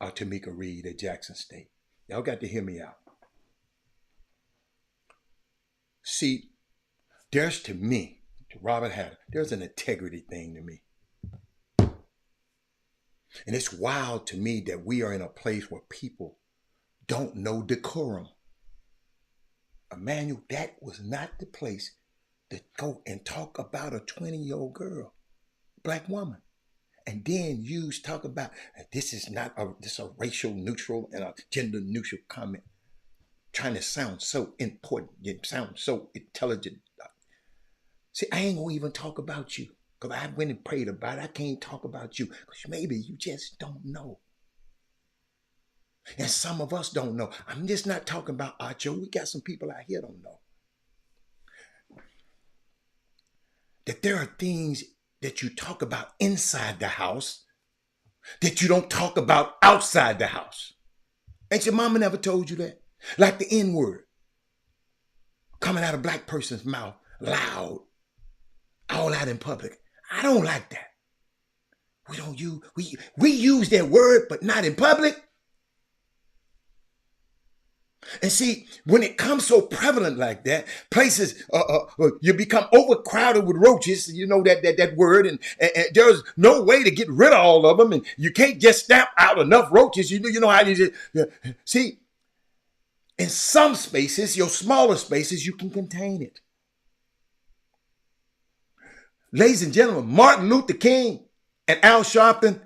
or Tamika Reed at Jackson State. Y'all got to hear me out. See, there's to me, to Robert Hatter, there's an integrity thing to me. And it's wild to me that we are in a place where people don't know decorum. Emmanuel, that was not the place to go and talk about a 20-year-old girl, black woman. And then talk about this is a racial neutral and a gender neutral comment. Trying to sound so important, you sound so intelligent. See, I ain't gonna even talk about you. Because I went and prayed about it. I can't talk about you. Because maybe you just don't know. And some of us don't know. I'm just not talking about Acho. We got some people out here don't know. That there are things that you talk about inside the house that you don't talk about outside the house. Ain't your mama never told you that? Like the N-word coming out of a black person's mouth loud, all out in public. I don't like that. We use that word, but not in public. And see, when it comes so prevalent like that, places you become overcrowded with roaches. You know that word, and there's no way to get rid of all of them, and you can't just stamp out enough roaches. You know how you just see. In some spaces, your smaller spaces, you can contain it. Ladies and gentlemen, Martin Luther King and Al Sharpton,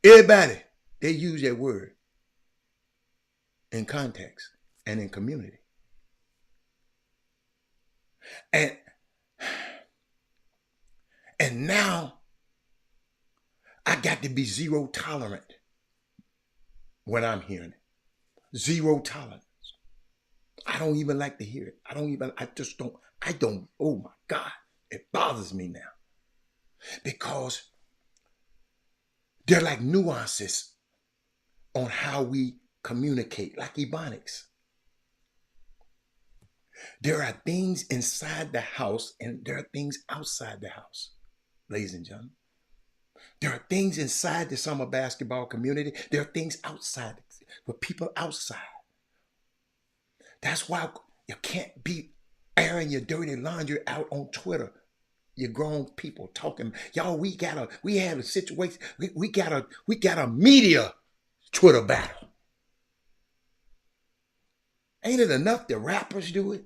everybody, they use that word in context and in community. And now I got to be zero tolerant when I'm hearing it. Zero tolerance. I don't even like to hear it. I don't, oh my God, it bothers me now. Because they're like nuances on how we communicate, like ebonics. There are things inside the house and there are things outside the house. ladies and gentlemen. There are things inside the summer basketball community. There are things outside for people outside. That's why you can't be airing your dirty laundry out on Twitter. You grown people talking, y'all. We had a situation. We got a media Twitter battle. Ain't it enough the rappers do it?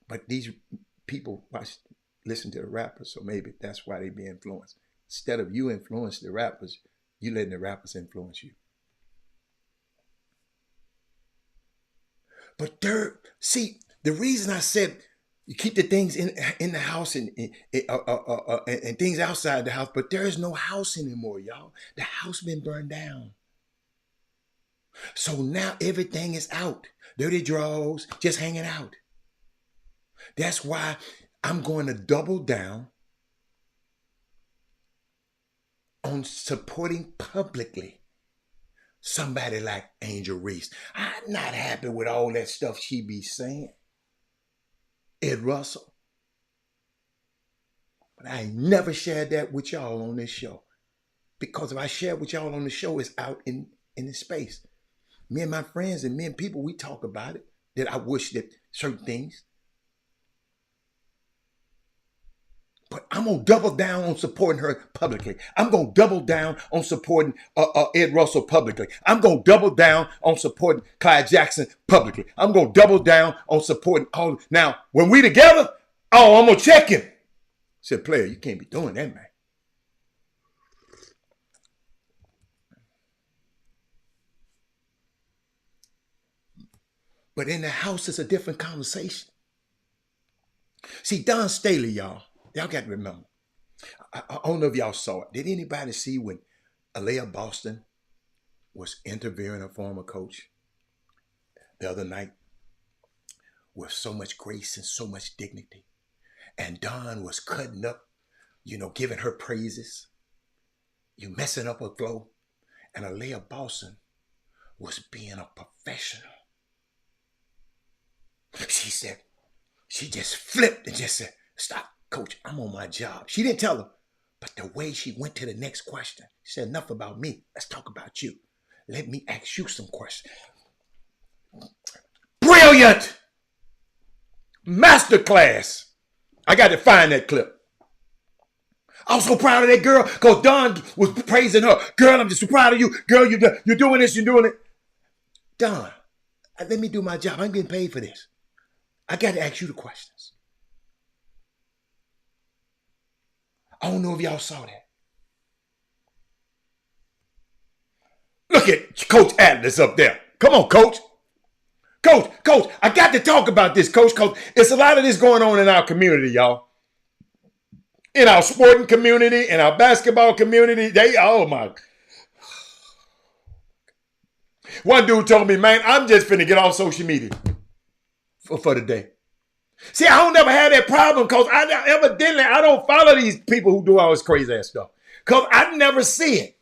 But these people listen to the rappers, so maybe that's why they be influenced. Instead of you influence the rappers, you letting the rappers influence you. But see, the reason I said you keep the things in the house and things outside the house, but there is no house anymore, y'all. The house been burned down. So now everything is out. Dirty drawers, just hanging out. That's why I'm going to double down on supporting publicly somebody like Angel Reese. I'm not happy with all that stuff she be saying. Ed Russell. But I ain't never shared that with y'all on this show. Because if I share with y'all on the show, it's out in the space. Me and my friends and me and people, we talk about it. That I wish that certain things. But I'm going to double down on supporting her publicly. I'm going to double down on supporting Ed Russell publicly. I'm going to double down on supporting Clyde Jackson publicly. I'm going to double down on supporting all. Now, when we together, I'm going to check him. I said, player, you can't be doing that, man. But in the house, it's a different conversation. See, Don Staley, y'all got to remember. I don't know if y'all saw it. Did anybody see when Alea Boston was interviewing a former coach the other night with so much grace and so much dignity? And Don was cutting up, giving her praises. You messing up her flow. And Alea Boston was being a professional. She said, she just flipped and just said, stop, coach, I'm on my job. She didn't tell him, but the way she went to the next question, she said, enough about me. Let's talk about you. Let me ask you some questions. Brilliant! Masterclass. I got to find that clip. I was so proud of that girl because Don was praising her. Girl, I'm just so proud of you. Girl, you're doing this, you're doing it. Don, let me do my job. I'm getting paid for this. I got to ask you the questions. I don't know if y'all saw that. Look at Coach Atlas up there. Come on, Coach. Coach, I got to talk about this, Coach, because it's a lot of this going on in our community, y'all. In our sporting community, in our basketball community, oh my. One dude told me, man, I'm just finna get off social media for the day. See, I don't never have that problem because evidently I don't follow these people who do all this crazy ass stuff because I never see it.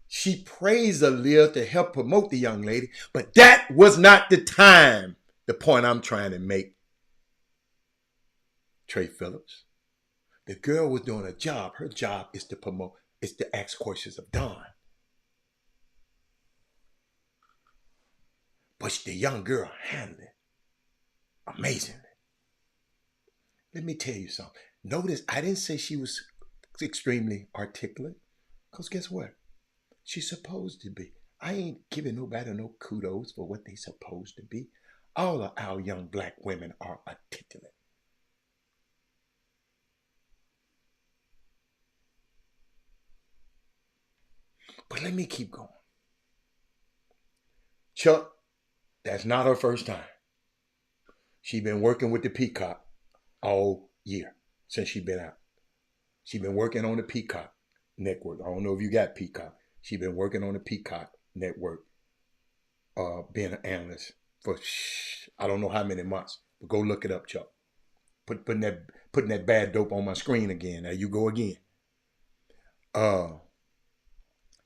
She praised Aaliyah to help promote the young lady, but that was not the time. The point I'm trying to make, Trey Phillips. The girl was doing a job. Her job is to promote, is to ask questions of Don. But the young girl handled it amazingly. Let me tell you something. Notice I didn't say she was extremely articulate, because guess what? She's supposed to be. I ain't giving nobody no kudos for what they supposed to be. All of our young black women are articulate. But let me keep going. Chuck, that's not her first time. She's been working with the Peacock all year since she's been out. She's been working on the Peacock network. I don't know if you got Peacock. She's been working on the Peacock network, being an analyst for I don't know how many months. But go look it up, Chuck. Putting that bad dope on my screen again. There you go again.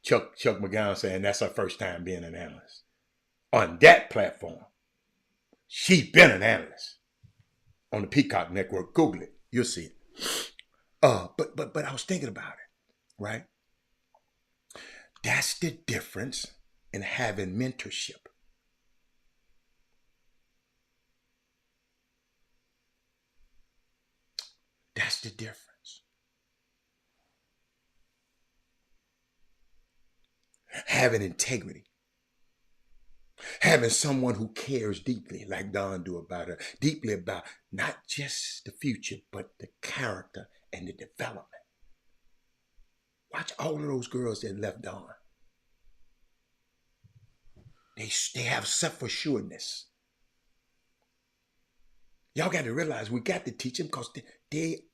Chuck McGowan saying that's her first time being an analyst on that platform. She's been an analyst. on the Peacock Network. Google it. You'll see it. But I was thinking about it, right? That's the difference in having mentorship. That's the difference. Having integrity. Having someone who cares deeply, like Don do about her, deeply about not just the future, but the character and the development. Watch all of those girls that left Don. They have self-assuredness. Y'all got to realize we got to teach them because they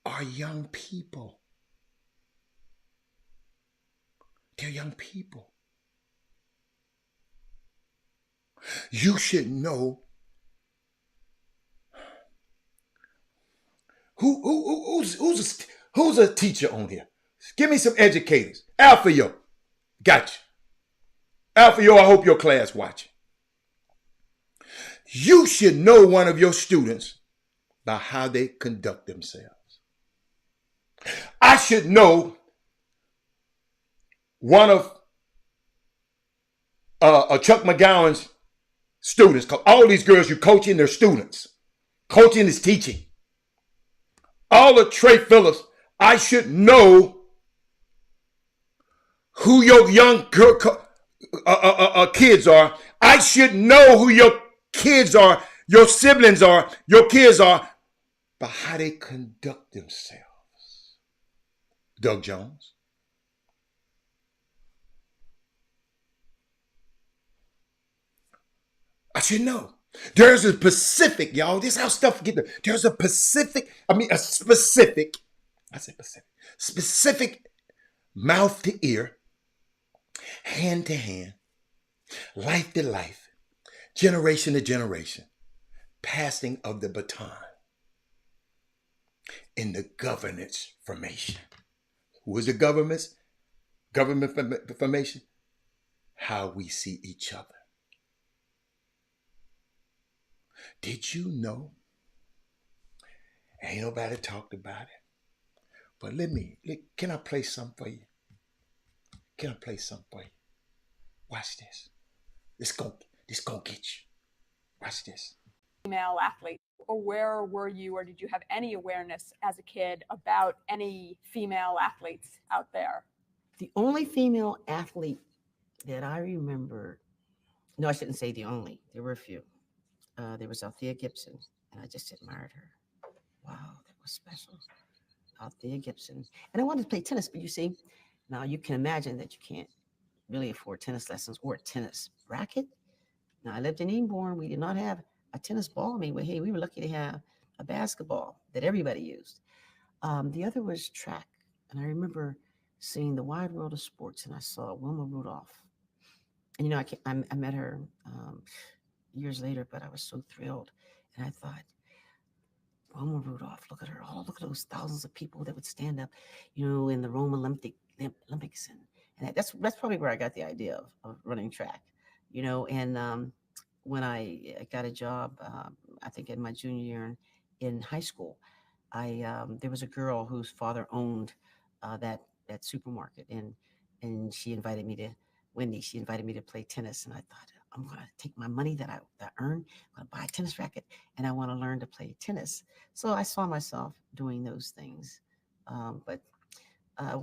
are young people. They're young people. You should know who's a teacher on here. Give me some educators. Alpha Yo, got you. Alpha Yo, I hope your class watching. You should know one of your students by how they conduct themselves. I should know one of Chuck McGowan's students, because all these girls you're coaching, they're students. Coaching is teaching. All of Trey Phillips, I should know who your young kids are. I should know who your kids are, your siblings are, your kids are, by how they conduct themselves. Doug Jones. I should know. There's a specific, y'all. This is how stuff get there. There's a specific mouth to ear, hand to hand, life to life, generation to generation, passing of the baton in the governance formation. Who is the government formation? How we see each other. Did you know? Ain't nobody talked about it. But can I play something for you? Can I play something for you? Watch this. This gonna get you. Watch this. Female athlete. Where were you, or did you have any awareness as a kid about any female athletes out there? The only female athlete that I remember, no, I shouldn't say the only, there were a few. There was Althea Gibson, and I just admired her. Wow, that was special. Althea Gibson. And I wanted to play tennis, but you see, now you can imagine that you can't really afford tennis lessons or a tennis racket. Now, I lived in Edenborn. We did not have a tennis ball. I mean, we were lucky to have a basketball that everybody used. The other was track. And I remember seeing The Wide World of Sports, and I saw Wilma Rudolph. And, you know, I met her years later, but I was so thrilled. And I thought, Wilma Rudolph, look at her. Oh, look at those thousands of people that would stand up, you know, in the Rome Olympics. And that's probably where I got the idea of running track, you know. And when I got a job, I think in my junior year in high school, there was a girl whose father owned that supermarket, and she invited me to She invited me to play tennis, and I thought, I'm going to take my money that I earned, I'm going to buy a tennis racket, and I want to learn to play tennis. So I saw myself doing those things, but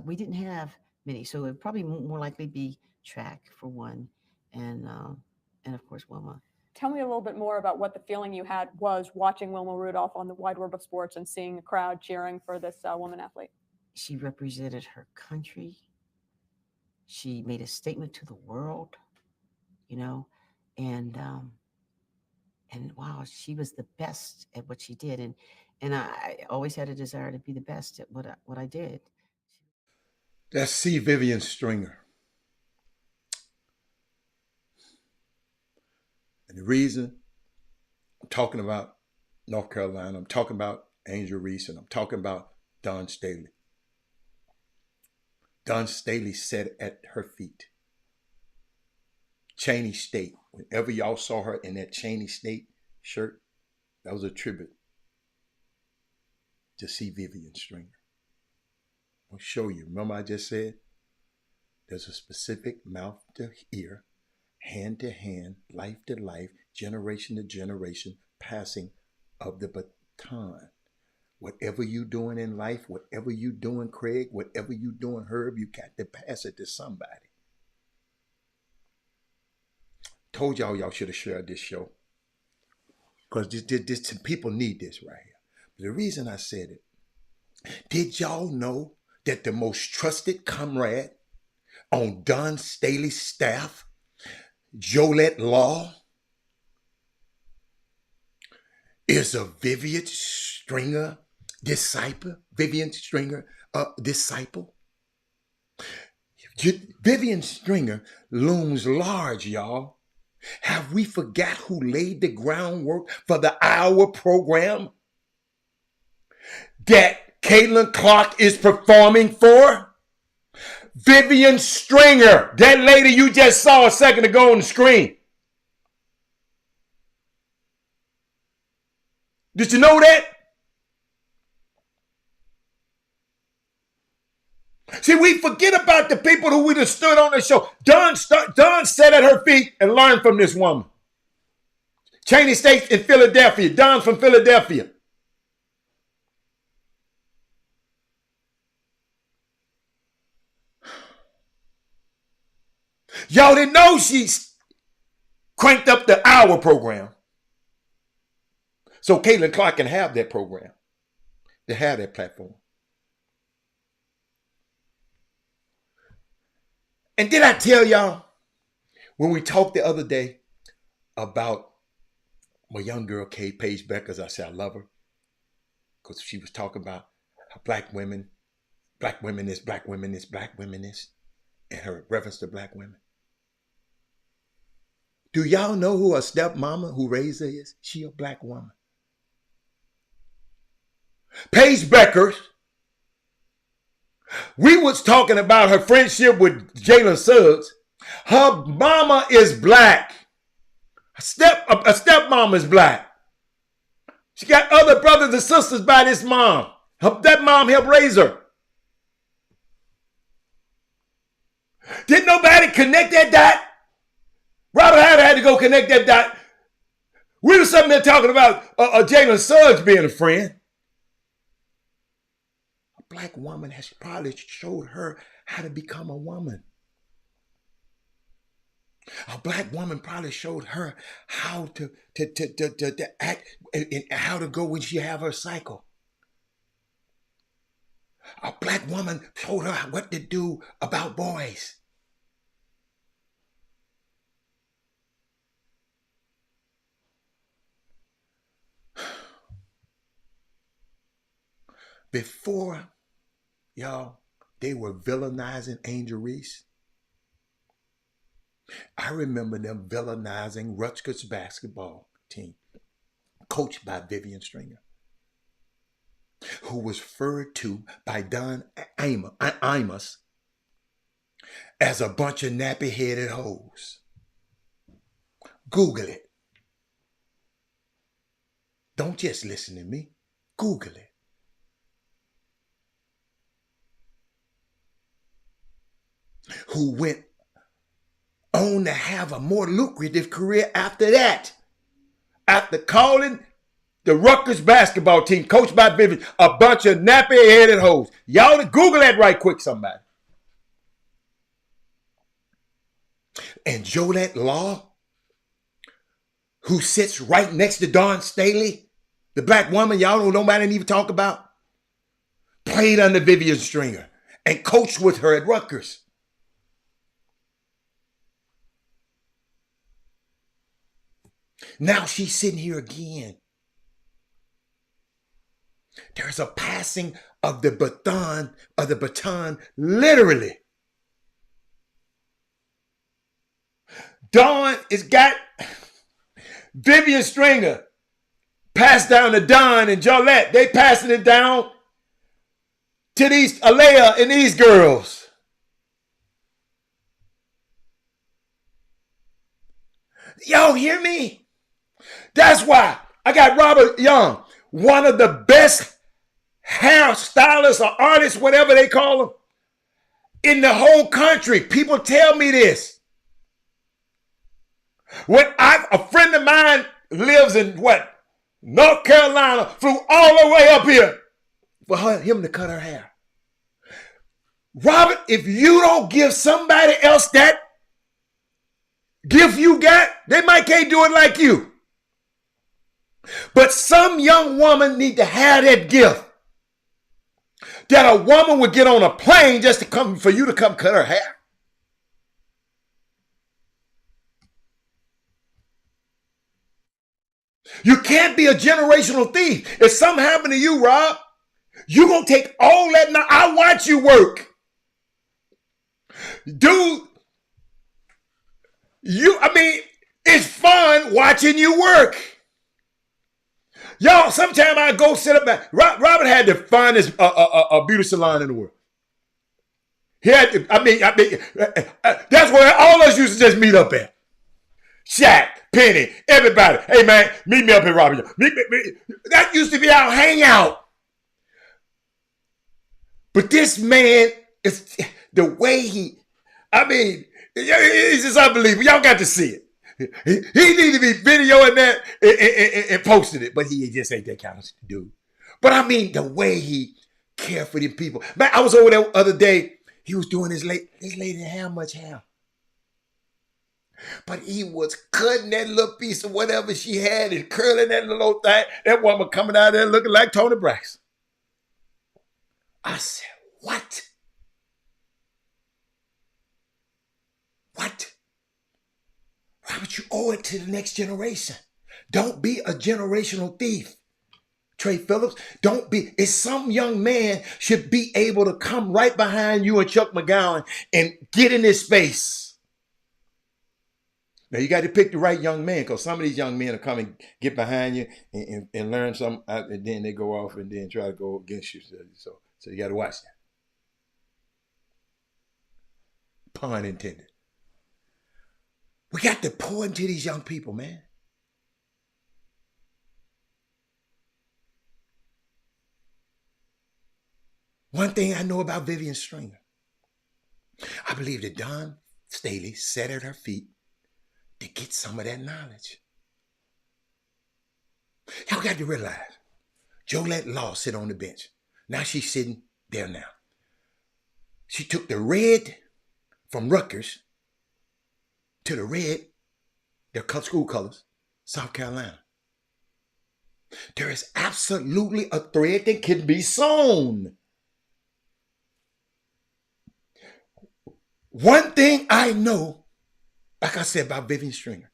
we didn't have many, so it would probably more likely be track for one, and of course Wilma. Tell me a little bit more about what the feeling you had was watching Wilma Rudolph on The Wide World of Sports and seeing a crowd cheering for this woman athlete. She represented her country. She made a statement to the world, you know, and wow, she was the best at what she did, and I always had a desire to be the best at what I did. That's C. Vivian Stringer. And the reason I'm talking about North Carolina, I'm talking about Angel Reese, and I'm talking about Don Staley. Don Staley sat at her feet. Cheney State. Whenever y'all saw her in that Cheney State shirt, that was a tribute to see Vivian Stringer. I'll show you. Remember I just said there's a specific mouth to ear, hand to hand, life to life, generation to generation, passing of the baton. Whatever you doing in life, whatever you doing, Craig, whatever you doing, Herb, you got to pass it to somebody. Told y'all should have shared this show. Because this people need this right here. But the reason I said it, did y'all know that the most trusted comrade on Don Staley's staff, Jolette Law, is a Vivian Stringer disciple? Vivian Stringer disciple? Vivian Stringer looms large, y'all. Have we forgot who laid the groundwork for the Hour program that Caitlin Clark is performing for? Vivian Stringer, that lady you just saw a second ago on the screen. Did you know that? See, we forget about the people who we just stood on the show. Don sat at her feet and learned from this woman. Cheney State in Philadelphia. Don's from Philadelphia. Y'all didn't know she's cranked up the Hour program. So Caitlin Clark can have that program. To have that platform. And did I tell y'all when we talked the other day about my young girl, Kay Paige Beckers, I said I love her because she was talking about how black women is, and her reference to black women. Do y'all know who her stepmama who raised her is? She a black woman. Paige Beckers, we was talking about her friendship with Jalen Suggs. Her mama is black. A stepmama is black. She got other brothers and sisters by this mom. That mom helped raise her. Didn't nobody connect that dot? Robert Hatter had to go connect that dot. We were sitting there talking about Jalen Suggs being a friend. A black woman has probably showed her how to become a woman. A black woman probably showed her how to act and how to go when she have her cycle. A black woman told her what to do about boys. Before, y'all, they were villainizing Angel Reese. I remember them villainizing Rutgers basketball team, coached by Vivian Stringer, who was referred to by Don Imus as a bunch of nappy-headed hoes. Google it. Don't just listen to me. Google it. Who went on to have a more lucrative career after that. After calling the Rutgers basketball team, coached by Vivian, a bunch of nappy-headed hoes. Y'all Google that right quick, somebody. And Jolette Law, who sits right next to Dawn Staley, the black woman y'all don't nobody even talk about, played under Vivian Stringer and coached with her at Rutgers. Now she's sitting here again. There's a passing of the baton, literally. Dawn has got Vivian Stringer passed down to Dawn and Jolette. They passing it down to these Alea and these girls. Y'all hear me? That's why I got Robert Young, one of the best hairstylists or artists, whatever they call them, in the whole country. People tell me this. A friend of mine lives in North Carolina, flew all the way up here for him to cut her hair. Robert, if you don't give somebody else that gift you got, they might can't do it like you. But some young woman need to have that gift. That a woman would get on a plane just to come for you to come cut her hair. You can't be a generational thief. If something happened to you, Rob, you're going to take all that. Now, I watch you work. Dude, it's fun watching you work. Y'all, sometimes I go sit up there. Robert had the finest beauty salon in the world. He had, that's where all of us used to just meet up at. Shaq, Penny, everybody. Hey, man, meet me up here, Robert. That used to be our hangout. But this man, is the way it's just unbelievable. Y'all got to see it. He need to be videoing that and posting it, but he just ain't that kind of dude. But the way he cared for them people. Man, I was over there the other day. He was doing his lady didn't have much hair. But he was cutting that little piece of whatever she had and curling that little old thing. That woman coming out there looking like Tony Braxton. I said, what? What? Robert, you owe it to the next generation. Don't be a generational thief. Trey Phillips, don't be. It's some young man should be able to come right behind you and Chuck McGowan and get in his space. Now, you got to pick the right young man, because some of these young men will come and get behind you and learn something, and then they go off and then try to go against you. So you got to watch that. Pun intended. We got to pour into these young people, man. One thing I know about Vivian Stringer, I believe that Dawn Staley sat at her feet to get some of that knowledge. Y'all got to realize, Jolette Law sit on the bench. Now she's sitting there now. She took the red from Rutgers to the red, their school colors, South Carolina. There is absolutely a thread that can be sewn. One thing I know, like I said about Vivian Stringer,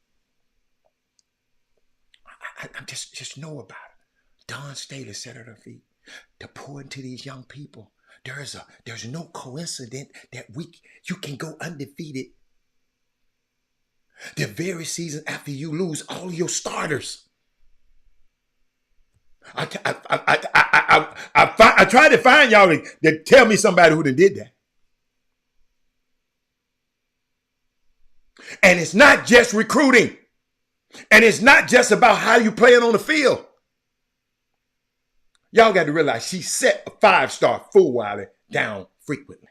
I just know about it. Dawn Staley sat at her feet to pour into these young people. There's no coincidence that you can go undefeated the very season after you lose all your starters. I tried to find y'all to tell me somebody who did that. And it's not just recruiting. And it's not just about how you play it on the field. Y'all got to realize she set a 5-star Fulwiley down frequently.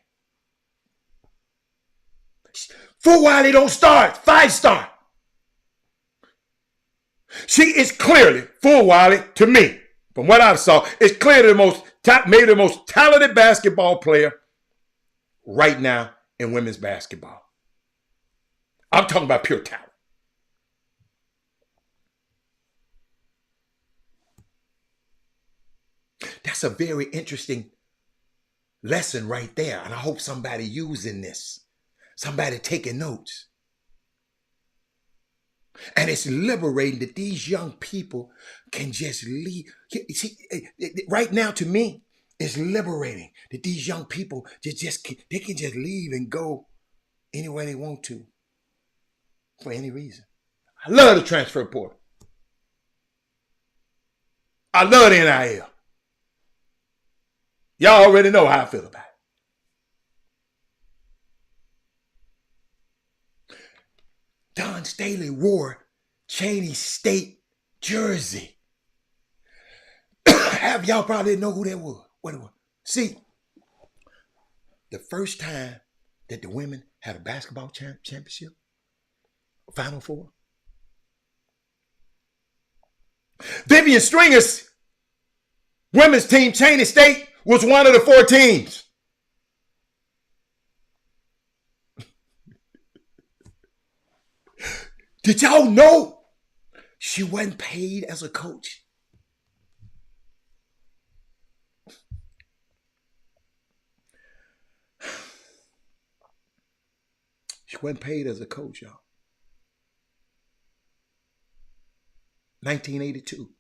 Fulwiley don't start 5-star. She is clearly, Fulwiley, to me, from what I saw, is clearly maybe the most talented basketball player right now in women's basketball. I'm talking about pure talent. That's a very interesting lesson right there. And I hope somebody using this, somebody taking notes. And it's liberating that these young people can just leave. See, right now, to me, it's liberating that these young people they can just leave and go anywhere they want to for any reason. I love the transfer portal. I love the NIL. Y'all already know how I feel about it. Dawn Staley wore Cheney State jersey. Half y'all probably didn't know who that was. What? See, the first time that the women had a basketball championship, Final Four, Vivian Stringer's women's team, Cheney State, was one of the 4 teams. Did y'all know she wasn't paid as a coach? She wasn't paid as a coach, y'all. 1982.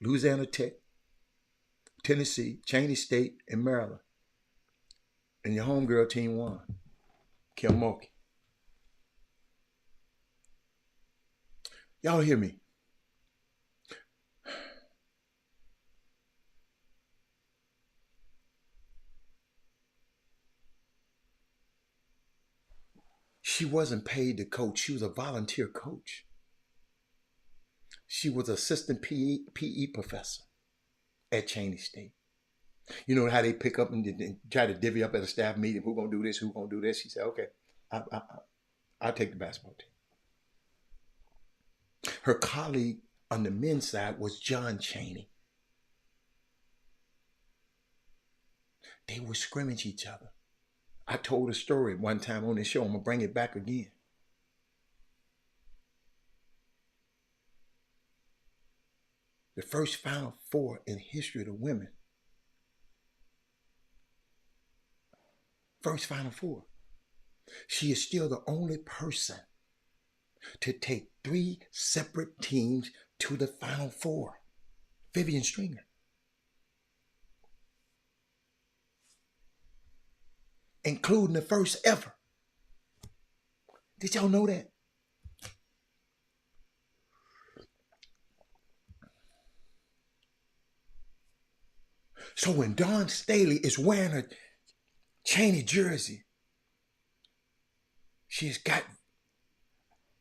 Louisiana Tech, Tennessee, Cheney State, and Maryland. And your homegirl team won. Kim Mulkey. Y'all hear me? She wasn't paid to coach. She was a volunteer coach. She was assistant PE professor at Cheney State. You know how they pick up and try to divvy up at a staff meeting, who's going to do this, who's going to do this? She said, okay, I'll take the basketball team. Her colleague on the men's side was John Cheney. They would scrimmage each other. I told a story one time on this show. I'm going to bring it back again. The first Final Four in history of the women. First Final Four. She is still the only person to take 3 separate teams to the Final Four. Vivian Stringer. Including the first ever. Did y'all know that? So when Dawn Staley is wearing a Cheney jersey, she got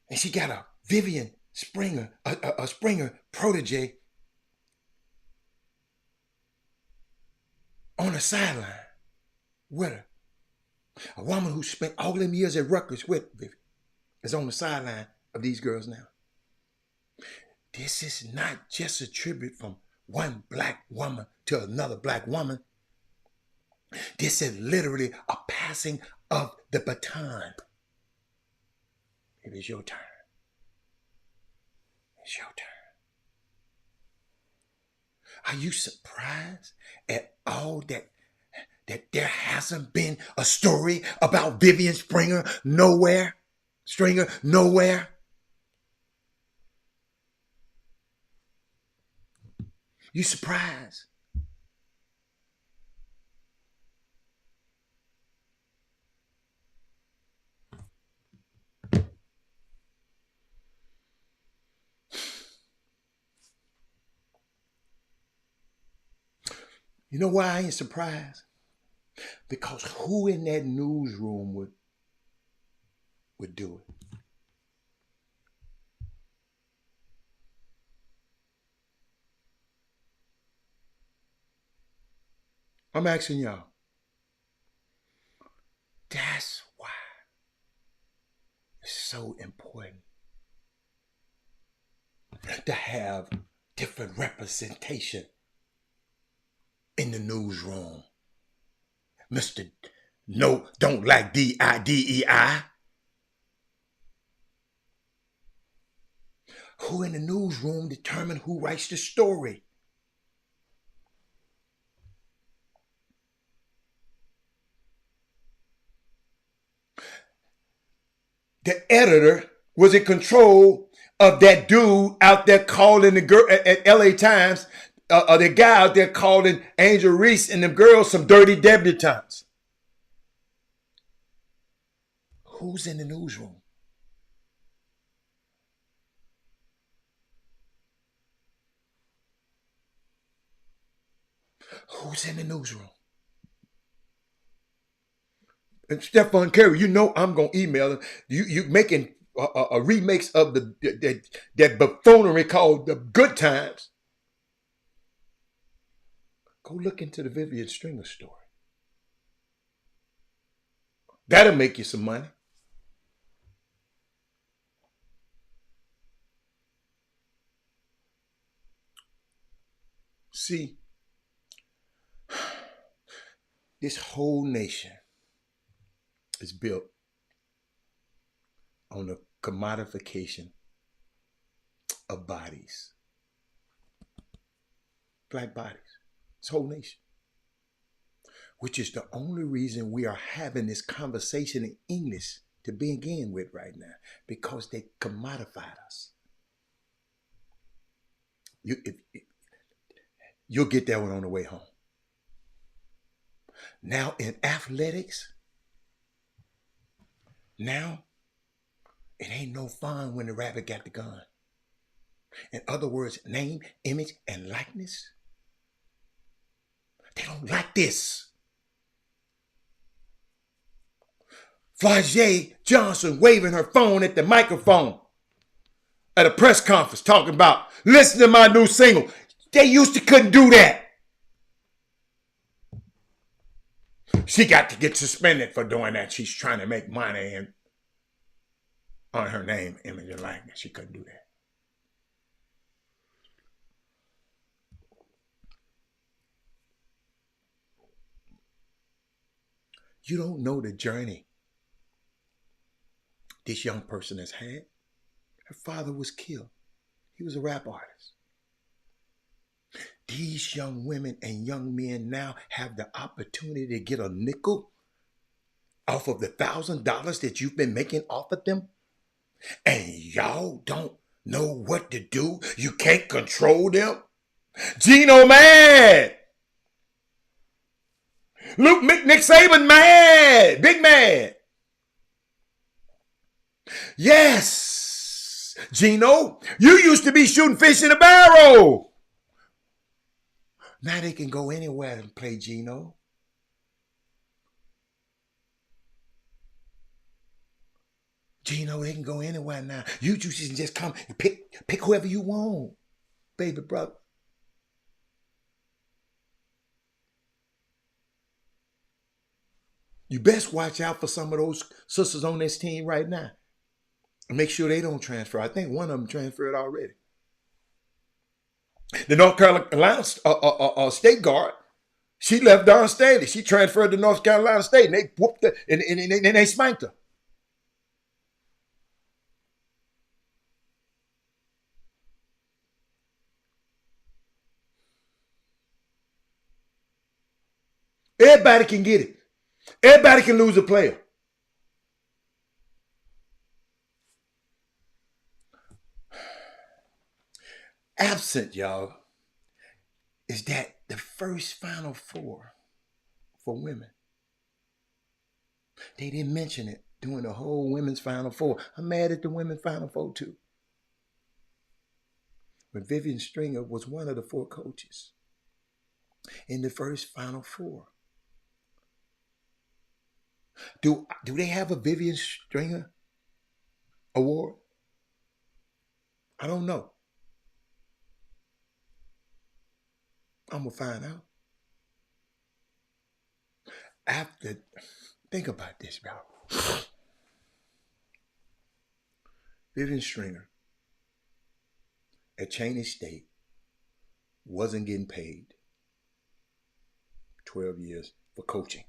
a Vivian Springer, a Springer protege on the sideline with her. A woman who spent all them years at Rutgers with Vivian is on the sideline of these girls now. This is not just a tribute from one black woman to another black woman. This is literally a passing of the baton. It is your turn. It's your turn. Are you surprised at all that there hasn't been a story about Vivian Stringer nowhere? You surprised? You know why I ain't surprised? Because who in that newsroom would do it? I'm asking y'all. That's why it's so important to have different representation in the newsroom. Mr. No, don't like DEI. Who in the newsroom determine who writes the story? The editor was in control of that dude out there calling the girl at LA Times, the guy out there calling Angel Reese and them girls some dirty debutantes. Who's in the newsroom? Who's in the newsroom? And Stephon Curry, you know I'm going to email him. You making a remakes of that buffoonery called The Good Times. Go look into the Vivian Stringer story. That'll make you some money. See, this whole nation is built on the commodification of bodies. Black bodies. This whole nation. Which is the only reason we are having this conversation in English to begin with right now. Because they commodified us. You'll get that one on the way home. Now in athletics, now it ain't no fun when the rabbit got the gun. In other words, name, image, and likeness. They don't like this. Flau'jae Johnson waving her phone at the microphone at a press conference talking about, listen to my new single. They used to couldn't do that. She got to get suspended for doing that. She's trying to make money on her name, image, and likeness. She couldn't do that. You don't know the journey this young person has had. Her father was killed. He was a rap artist. These young women and young men now have the opportunity to get a nickel off of the $1,000 that you've been making off of them. And y'all don't know what to do. You can't control them. Gino mad. Nick Saban mad. Big mad. Yes. Gino, you used to be shooting fish in a barrel. Now they can go anywhere and play Gino. Gino, they can go anywhere now. You just come and pick whoever you want, baby brother. You best watch out for some of those sisters on this team right now. And make sure they don't transfer. I think one of them transferred already. The North Carolina State guard, she left Don Staley. She transferred to North Carolina State, and they whooped her, and they spanked her. Everybody can get it. Everybody can lose a player. Absent, y'all, is that the first Final Four for women. They didn't mention it during the whole women's Final Four. I'm mad at the women's Final Four too. But Vivian Stringer was one of the 4 coaches in the first Final Four. Do they have a Vivian Stringer award? I don't know. I'm going to find out. Think about this, y'all. Vivian Stringer at Cheney State wasn't getting paid 12 years for coaching.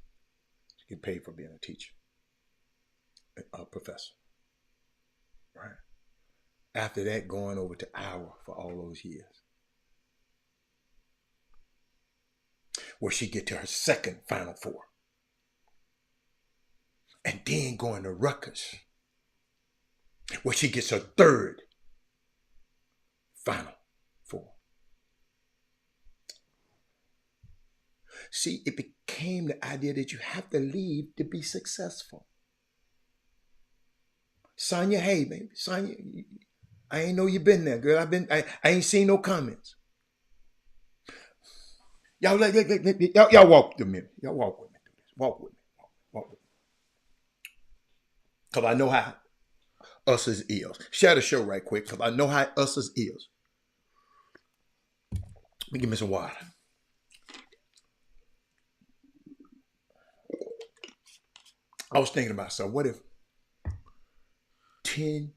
She get paid for being a teacher, a professor, right? After that, going over to Iowa for all those years, where she get to her second Final Four. And then going to Rutgers, where she gets her third Final Four. See, it became the idea that you have to leave to be successful. Sonya, hey, baby. Sonya, I ain't know you been there, girl. I ain't seen no comments. Y'all walk with me. Y'all walk with me through this. Walk with me. Walk with me. Because I know how us is. Share the show right quick, because I know how us is. Let me give me some water. I was thinking about something. What if 10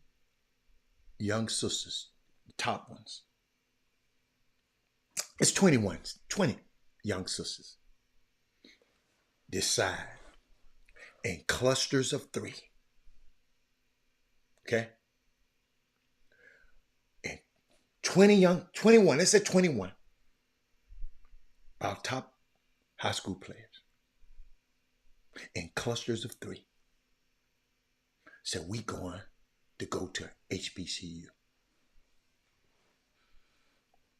young sisters, the top ones, it's 21, 20 young sisters, decide in clusters of 3, okay? And 21, let's say 21, our top high school players, in clusters of 3, said we going to go to HBCU.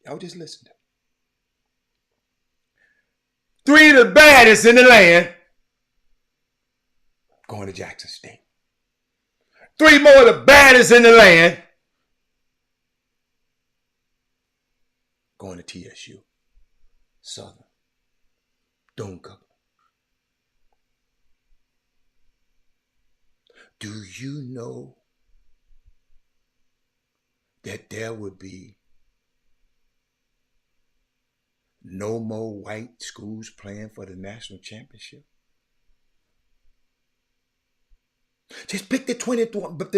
Y'all just listen to me. 3 of the baddest in the land going to Jackson State. 3 more of the baddest in the land going to TSU, Southern, Duncan. Do you know that there would be no more white schools playing for the national championship? Just pick the 21, but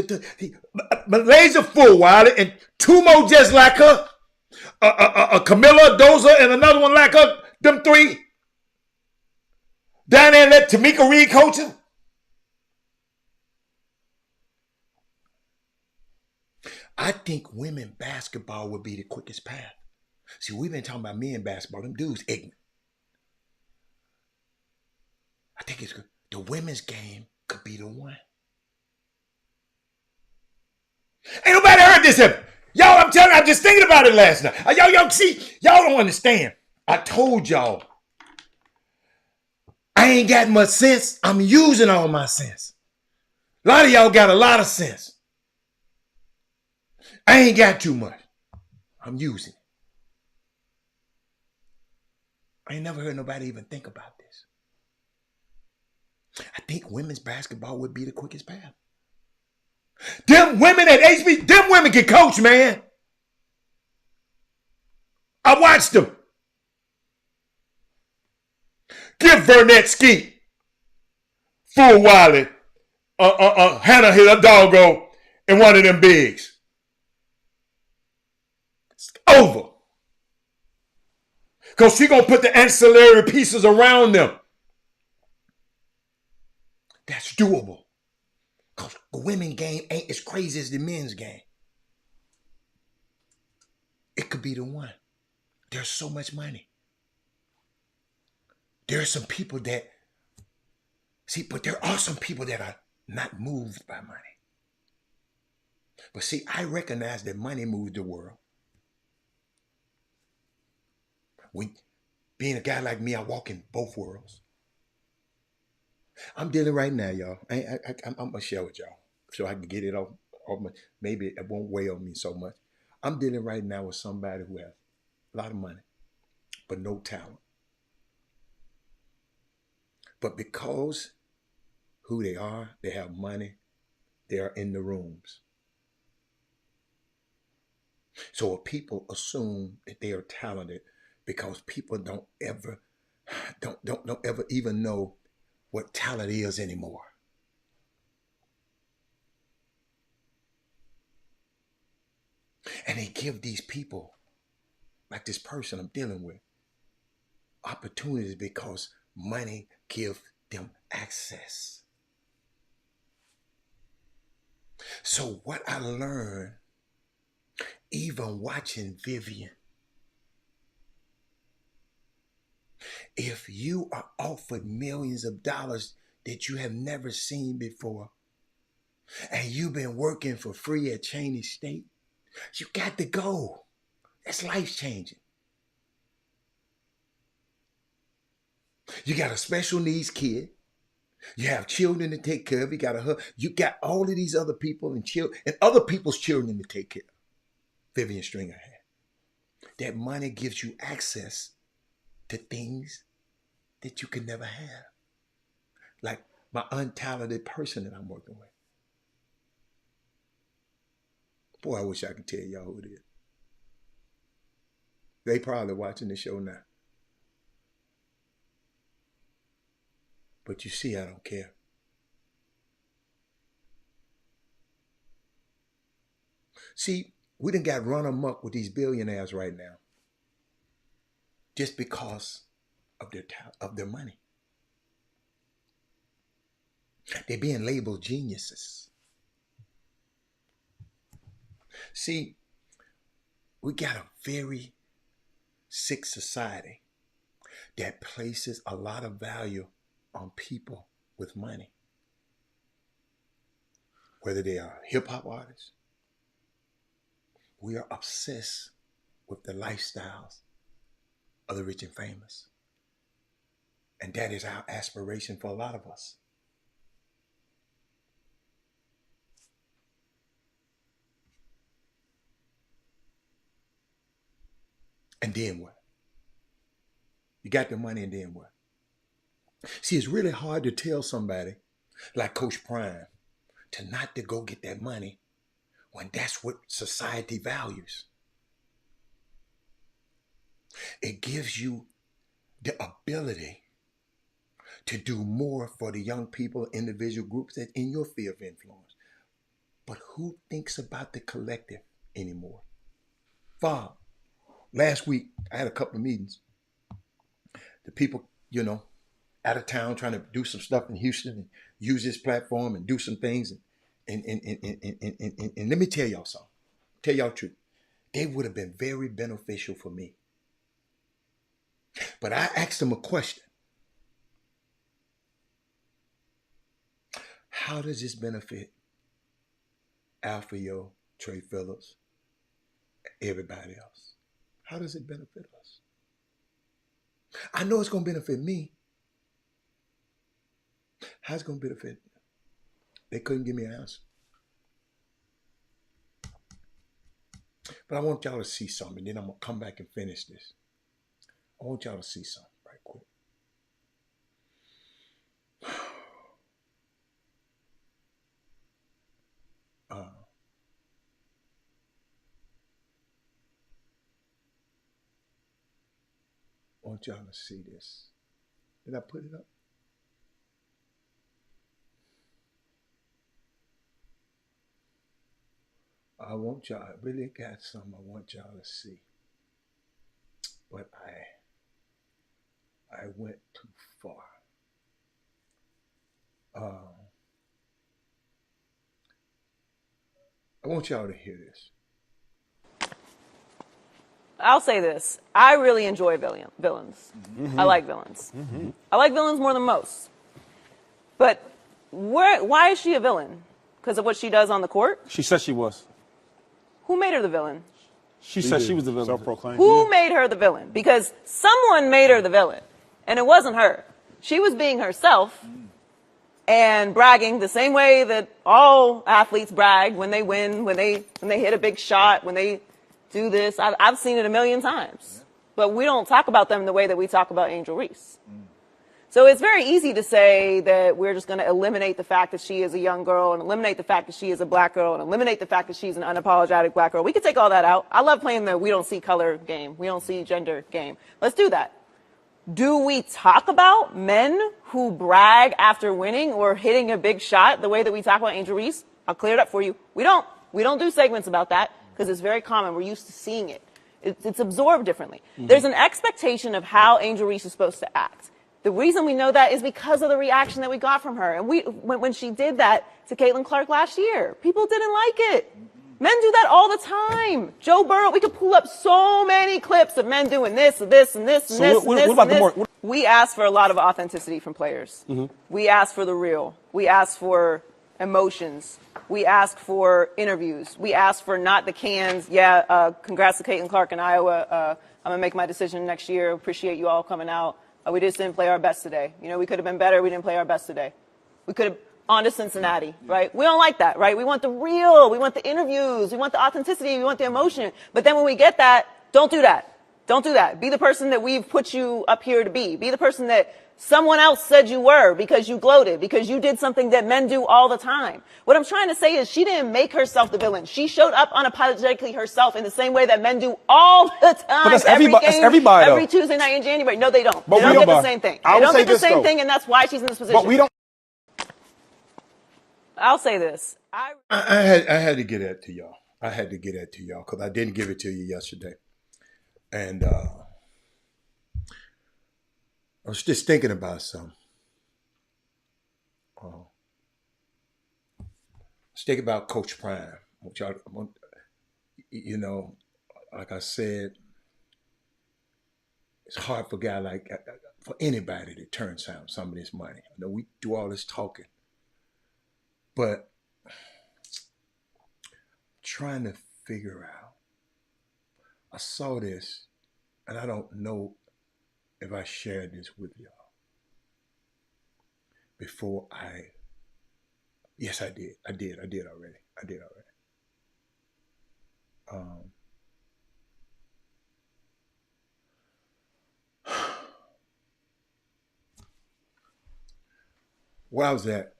Malaysia full Wiley and 2 more just like her, Camilla Doza and another one like her. Them 3 down there and let Tamika Reed coach them. I think women basketball would be the quickest path. See, we've been talking about men basketball. Them dudes ignorant. I think it's good. The women's game could be the one. Ain't nobody heard this ever. Y'all, I'm telling you, I'm just thinking about it last night. Y'all see, y'all don't understand. I told y'all, I ain't got much sense. I'm using all my sense. A lot of y'all got a lot of sense. I ain't got too much. I'm using it. I ain't never heard nobody even think about this. I think women's basketball would be the quickest path. Them women at HB, them women can coach, man. I watched them. Give Vernette Skeet, Full Wiley, Hannah hit a doggo in one of them bigs. It's over. Because she going to put the ancillary pieces around them. That's doable. Because the women's game ain't as crazy as the men's game. It could be the one. There's so much money. There are some people that, but there are some people that are not moved by money. But see, I recognize that money moves the world. When being a guy like me, I walk in both worlds. I'm dealing right now, y'all. I'm gonna share with y'all so I can get it off my. Maybe it won't weigh on me so much. I'm dealing right now with somebody who has a lot of money, but no talent. But because who they are, they have money, they are in the rooms. So people assume that they are talented because people don't ever even know what talent is anymore. And they give these people, like this person I'm dealing with, opportunities because money gives them access. So what I learned, even watching Vivian, if you are offered millions of dollars that you have never seen before, and you've been working for free at Cheney State, you got to go. That's life-changing. You got a special needs kid. You have children to take care of. You got all of these other people and other people's children to take care of. Vivian Stringer had. That money gives you access to things that you could never have. Like my untalented person that I'm working with. Boy, I wish I could tell y'all who it is. They probably watching the show now. But you see, I don't care. See, we done got run amok with these billionaires right now just because of their money. They're being labeled geniuses. See, we got a very sick society that places a lot of value on people with money. Whether they are hip hop artists, we are obsessed with the lifestyles of the rich and famous. And that is our aspiration for a lot of us. And then what? You got the money, and then what? See, it's really hard to tell somebody like Coach Prime to not to go get that money when that's what society values. It gives you the ability to do more for the young people, individual groups that in your sphere of influence. But who thinks about the collective anymore? Bob, last week I had a couple of meetings. The people, out of town trying to do some stuff in Houston and use this platform and do some things. And let me tell y'all something. Tell y'all the truth. They would have been very beneficial for me. But I asked them a question. How does this benefit Alfio, Trey Phillips, everybody else? How does it benefit us? I know it's going to benefit me. How's it going to benefit? They couldn't give me an answer. But I want y'all to see something, then I'm going to come back and finish this. I want y'all to see something right quick. I want y'all to see this. Did I put it up? I want y'all, I really got something I want y'all to see. But I went too far. I want y'all to hear this. I'll say this. I really enjoy villains. Mm-hmm. I like villains. Mm-hmm. I like villains more than most. But why is she a villain? Because of what she does on the court? She said she was. Who made her the villain? She said she was the villain. Self-proclaimed. Who made her the villain? Because someone made her the villain. And it wasn't her. She was being herself and bragging the same way that all athletes brag when they win, when they hit a big shot, when they do this. I've seen it a million times. But we don't talk about them the way that we talk about Angel Reese. So it's very easy to say that we're just going to eliminate the fact that she is a young girl and eliminate the fact that she is a black girl and eliminate the fact that she's an unapologetic black girl. We could take all that out. I love playing the we don't see color game. We don't see gender game. Let's do that. Do we talk about men who brag after winning or hitting a big shot the way that we talk about Angel Reese? I'll clear it up for you. We don't do segments about that because it's very common. We're used to seeing it. It's absorbed differently. Mm-hmm. There's an expectation of how Angel Reese is supposed to act. The reason we know that is because of the reaction that we got from her. And when she did that to Caitlin Clark last year, people didn't like it. Men do that all the time. Joe Burrow, we could pull up so many clips of men doing this, and this, and this, and this, and this, and this. We ask for a lot of authenticity from players. Mm-hmm. We ask for the real. We ask for emotions. We ask for interviews. We ask for not the cans. Yeah, congrats to Caitlin Clark in Iowa. I'm going to make my decision next year. Appreciate you all coming out. We just didn't play our best today. We could have been better. We didn't play our best today. We could have on to Cincinnati, right? We don't like that, right? We want the real. We want the interviews. We want the authenticity. We want the emotion. But then when we get that, don't do that. Don't do that. Be the person that we've put you up here to be. Be the person that someone else said you were because you gloated, because you did something that men do all the time. What I'm trying to say is she didn't make herself the villain. She showed up unapologetically herself in the same way that men do all the time. But that's everybody. That's everybody, every Tuesday night in January. No, they don't. But They don't get the same thing. They don't get the same thing, and that's why she's in this position. But we don't. I'll say this. I had to get that to y'all. I had to get that to y'all because I didn't give it to you yesterday. And I was just thinking about something. I was thinking about Coach Prime, which you know, like I said, it's hard for a guy like for anybody to turn down some of this money. I know we do all this talking, but trying to figure out. I saw this, and I don't know if I shared this with y'all before I. Yes, I did. I did already. Um, where I was at,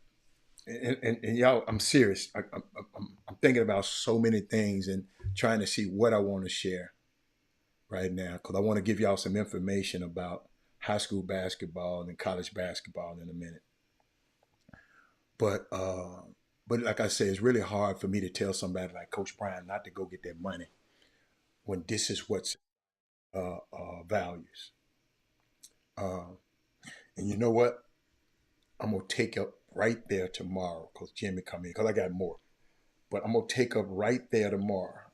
and y'all, I'm serious. I'm thinking about so many things and trying to see what I want to share right now because I want to give y'all some information about high school basketball and college basketball in a minute. But like I say, it's really hard for me to tell somebody like Coach Brian not to go get their money when this is what's values. And you know what? I'm gonna take up right there tomorrow because Jimmy come in because I got more. But I'm gonna take up right there tomorrow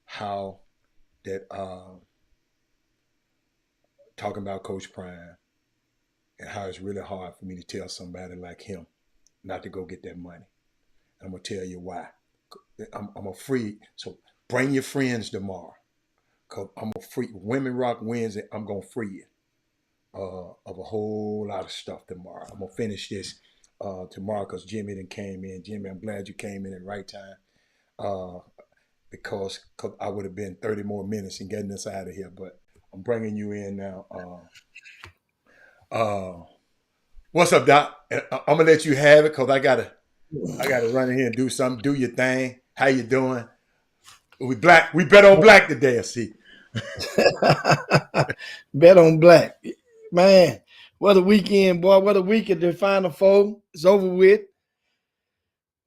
how that talking about Coach Prime and how it's really hard for me to tell somebody like him not to go get that money. And I'm gonna tell you why. I'm a free. So bring your friends tomorrow. Cause I'm a free. Women Rock Wednesday. I'm gonna free you of a whole lot of stuff tomorrow. I'm gonna finish this tomorrow because Jimmy then came in. Jimmy, I'm glad you came in at the right time. Because I would have been 30 more minutes in getting us out of here. But I'm bringing you in now. What's up, Doc? I'm gonna let you have it because I gotta run in here and do something. Do your thing. How you doing? We black. We bet on black today. I see. Bet on black, man. What a weekend, boy! What a weekend! The Final Four is over with,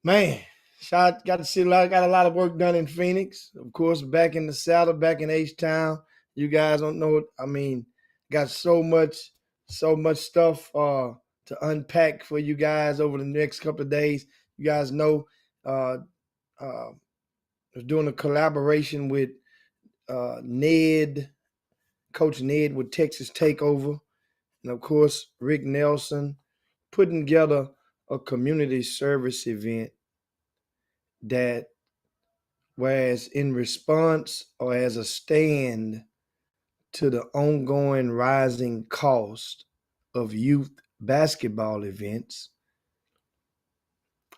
man. Shot got to see got a lot of work done in Phoenix. Of course, back in the saddle, back in H Town. You guys don't know. I mean, got so much stuff to unpack for you guys over the next couple of days. You guys know, was doing a collaboration with Ned, Coach Ned with Texas Takeover, and of course Rick Nelson, putting together a community service event that was in response or as a stand to the ongoing rising cost of youth basketball events.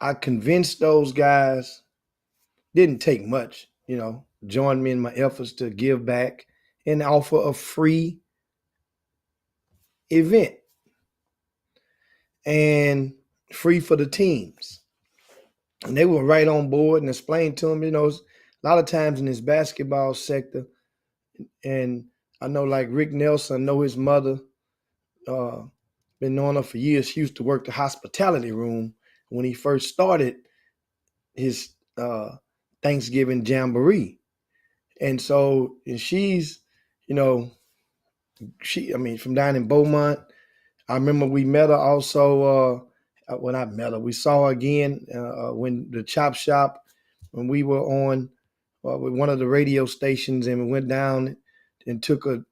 I convinced those guys, didn't take much, join me in my efforts to give back and offer a free event and free for the teams. And they were right on board and explained to them, a lot of times in this basketball sector, and I know like Rick Nelson, I know his mother, been knowing her for years. She used to work the hospitality room when he first started his Thanksgiving jamboree. And so, and she's, from down in Beaumont. I remember we met her also, when I met her, we saw her again when the Chop Shop, when we were on with one of the radio stations, and we went down and took an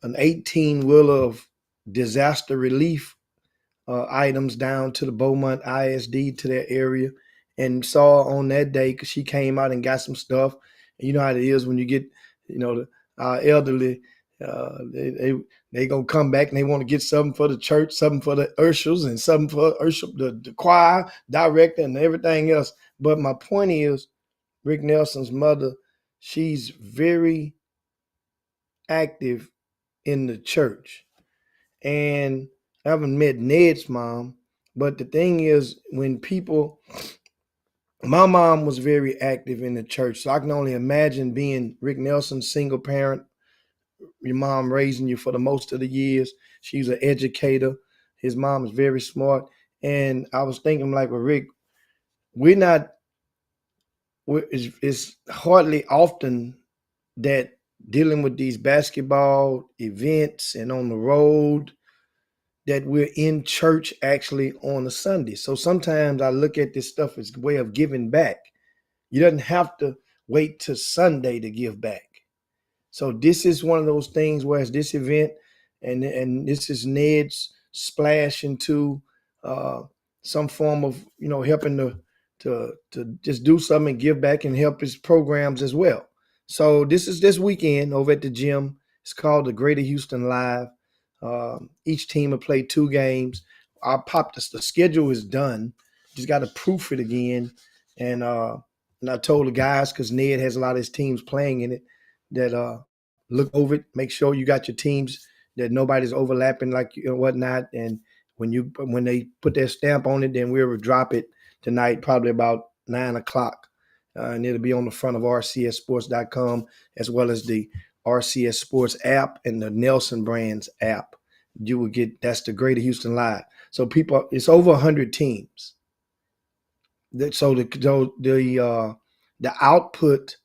18-wheeler of disaster relief items down to the Beaumont ISD to their area, and saw her on that day because she came out and got some stuff. And you know how it is when you get, the elderly, they gonna come back and they want to get something for the church, something for the ushers, and something for the choir director and everything else. But my point is, Rick Nelson's mother, she's very active in the church. And I haven't met Ned's mom, but the thing is, my mom was very active in the church. So I can only imagine being Rick Nelson's single parent, your mom raising you for the most of the years. She's an educator. His mom is very smart. And I was thinking like, well, Rick, we're not it's hardly often that dealing with these basketball events and on the road that we're in church actually on a Sunday. So sometimes I look at this stuff as a way of giving back. You doesn't have to wait till Sunday to give back. So this is one of those things where it's this event, and this is Ned's splash into some form of helping to just do something and give back and help his programs as well. So this is this weekend over at the gym. It's called the Greater Houston Live. Each team will play 2 games. I popped the schedule is done. Just got to proof it again, and I told the guys, because Ned has a lot of his teams playing in it, that look over it, make sure you got your teams, that nobody's overlapping like whatnot. And when they put their stamp on it, then we'll drop it tonight, probably about 9 o'clock. And it'll be on the front of rcssports.com, as well as the RCS Sports app and the Nelson Brands app. You will get, that's the Greater Houston Live. So people, it's over 100 teams. So the output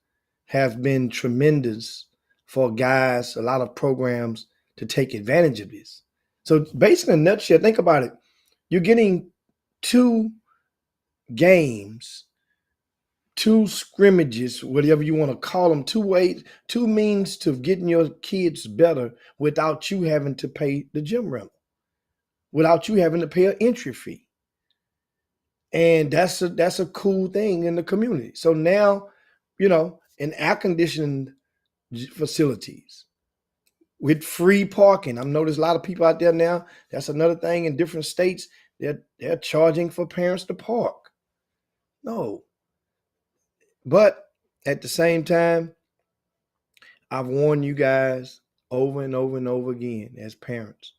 have been tremendous for guys, a lot of programs to take advantage of this. So basically, in a nutshell, think about it. You're getting 2 games, 2 scrimmages, whatever you want to call them, 2 means to getting your kids better without you having to pay the gym rental, without you having to pay an entry fee. And that's a cool thing in the community. So now, in air-conditioned facilities with free parking. I've noticed a lot of people out there now. That's another thing in different states. They're charging for parents to park. No. But at the same time, I've warned you guys over and over and over again as parents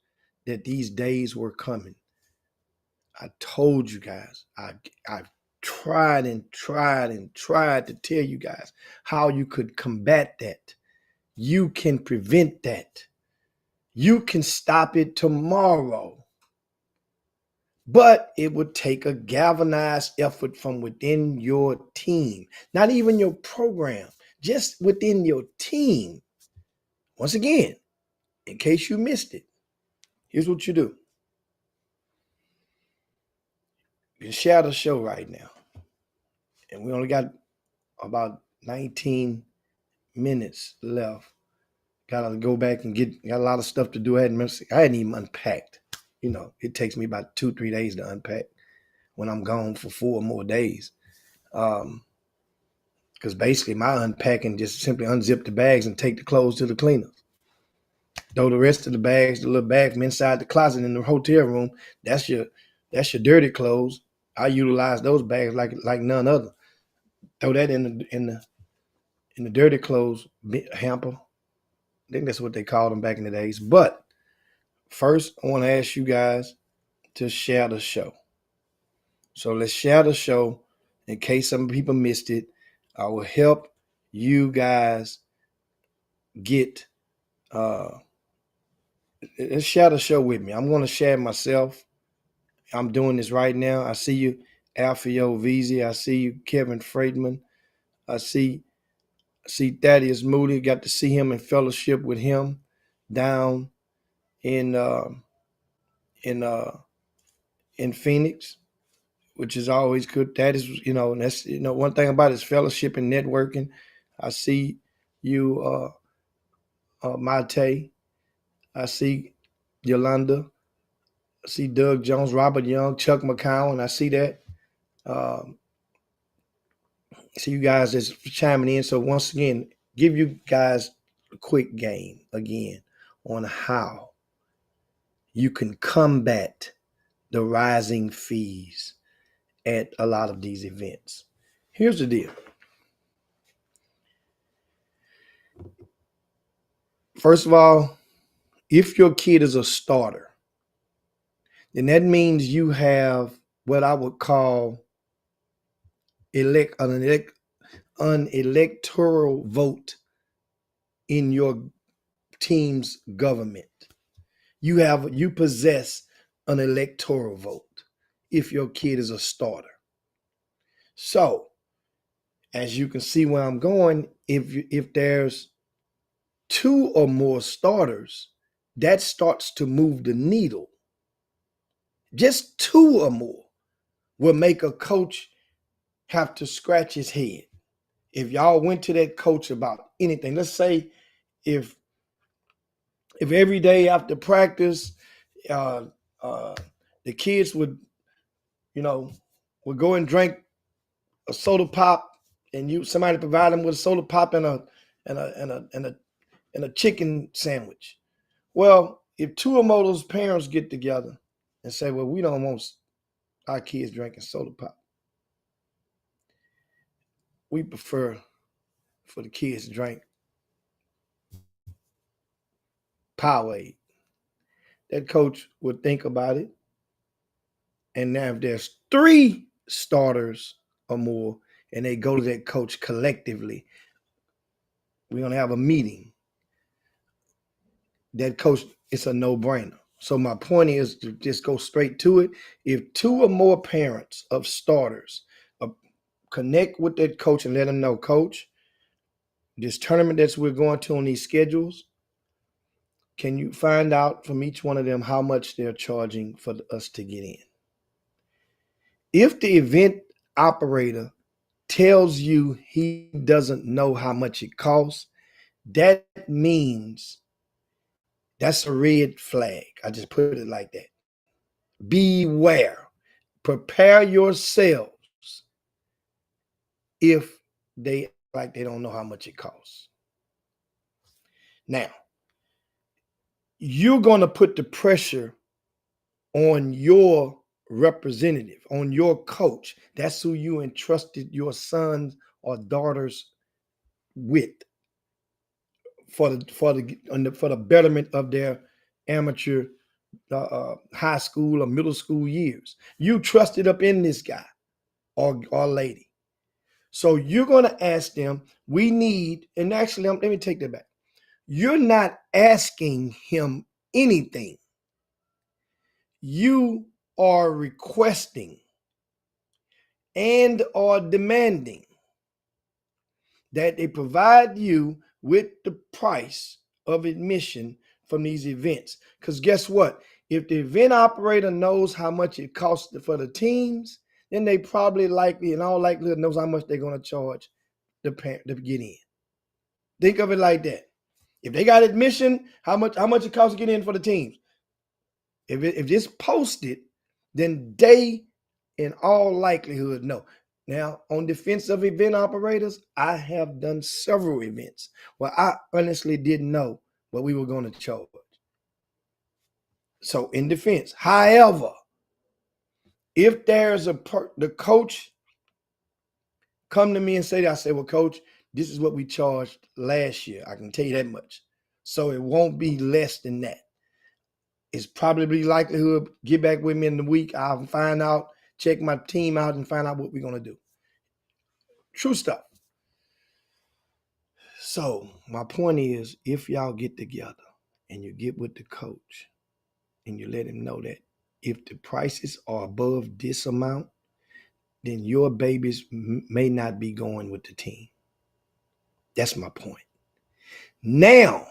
that these days were coming. I told you guys, I've tried and tried and tried to tell you guys how you could combat that. You can prevent that. You can stop it tomorrow. But it would take a galvanized effort from within your team, not even your program, just within your team. Once again, in case you missed it, here's what you do. You can share the show right now. And we only got about 19 minutes left. Got to go back and got a lot of stuff to do. I hadn't even unpacked. It takes me about 2-3 days to unpack when I'm gone for 4 more days. Because basically my unpacking just simply unzip the bags and take the clothes to the cleaners. Though the rest of the bags, the little bag from inside the closet in the hotel room, that's your dirty clothes. I utilize those bags like none other. Throw that in the dirty clothes hamper. I think that's what they called them back in the days. But first, I want to ask you guys to share the show. So let's share the show in case some people missed it. I will help you guys get let's share the show with me. I'm going to share myself. I'm doing this right now. I see you, Alfio Veezy. I see you, Kevin Freidman. I see Thaddeus Moody. Got to see him and fellowship with him down in Phoenix, which is always good. That is, that's one thing about it is fellowship and networking. I see you, Mate. I see Yolanda. I see Doug Jones, Robert Young, Chuck McCowan. I see that. See you guys that's chiming in. So once again, give you guys a quick game again on how you can combat the rising fees at a lot of these events. Here's the deal. First of all, if your kid is a starter, then that means you have what I would call an electoral vote in your team's government. You possess an electoral vote if your kid is a starter. So as you can see where I'm going, if there's 2 or more starters, that starts to move the needle. Just 2 or more will make a coach have to scratch his head. If y'all went to that coach about anything, let's say if every day after practice, uh, the kids would go and drink a soda pop, and somebody provide them with a soda pop and a chicken sandwich. Well, if 2 or more of those parents get together and say, well, we don't want our kids drinking soda pop. We prefer for the kids to drink Powerade. That coach would think about it. And now if there's 3 starters or more and they go to that coach collectively, we're going to have a meeting. That coach, it's a no-brainer. So my point is to just go straight to it. If 2 or more parents of starters connect with that coach and let them know, coach, this tournament that we're going to on these schedules, can you find out from each one of them how much they're charging for us to get in? If the event operator tells you he doesn't know how much it costs, that means that's a red flag. I just put it like that. Beware. Prepare yourselves if they act like they don't know how much it costs. Now, you're going to put the pressure on your representative, on your coach. That's who you entrusted your sons or daughters with for the betterment of their amateur high school or middle school years. You trusted up in this guy or lady. So you're going to ask them, we need, and actually, let me take that back. You're not asking him anything. You are requesting and are demanding that they provide you with the price of admission from these events. Because guess what? If the event operator knows how much it costs for the teams, then they probably in all likelihood, knows how much they're going to charge the parent to get in. Think of it like that. If they got admission, how much it costs to get in for the teams? If it's posted, then they in all likelihood know. Now, on defense of event operators, I have done several events where I honestly didn't know what we were going to charge. So in defense, however, if there's the coach come to me and say that, I say, well, coach, this is what we charged last year. I can tell you that much. So it won't be less than that. It's probably likelihood, get back with me in the week. I'll find out, check my team out and find out what we're going to do. True stuff. So my point is, if y'all get together and you get with the coach and you let him know that if the prices are above this amount, then your babies may not be going with the team. That's my point. Now,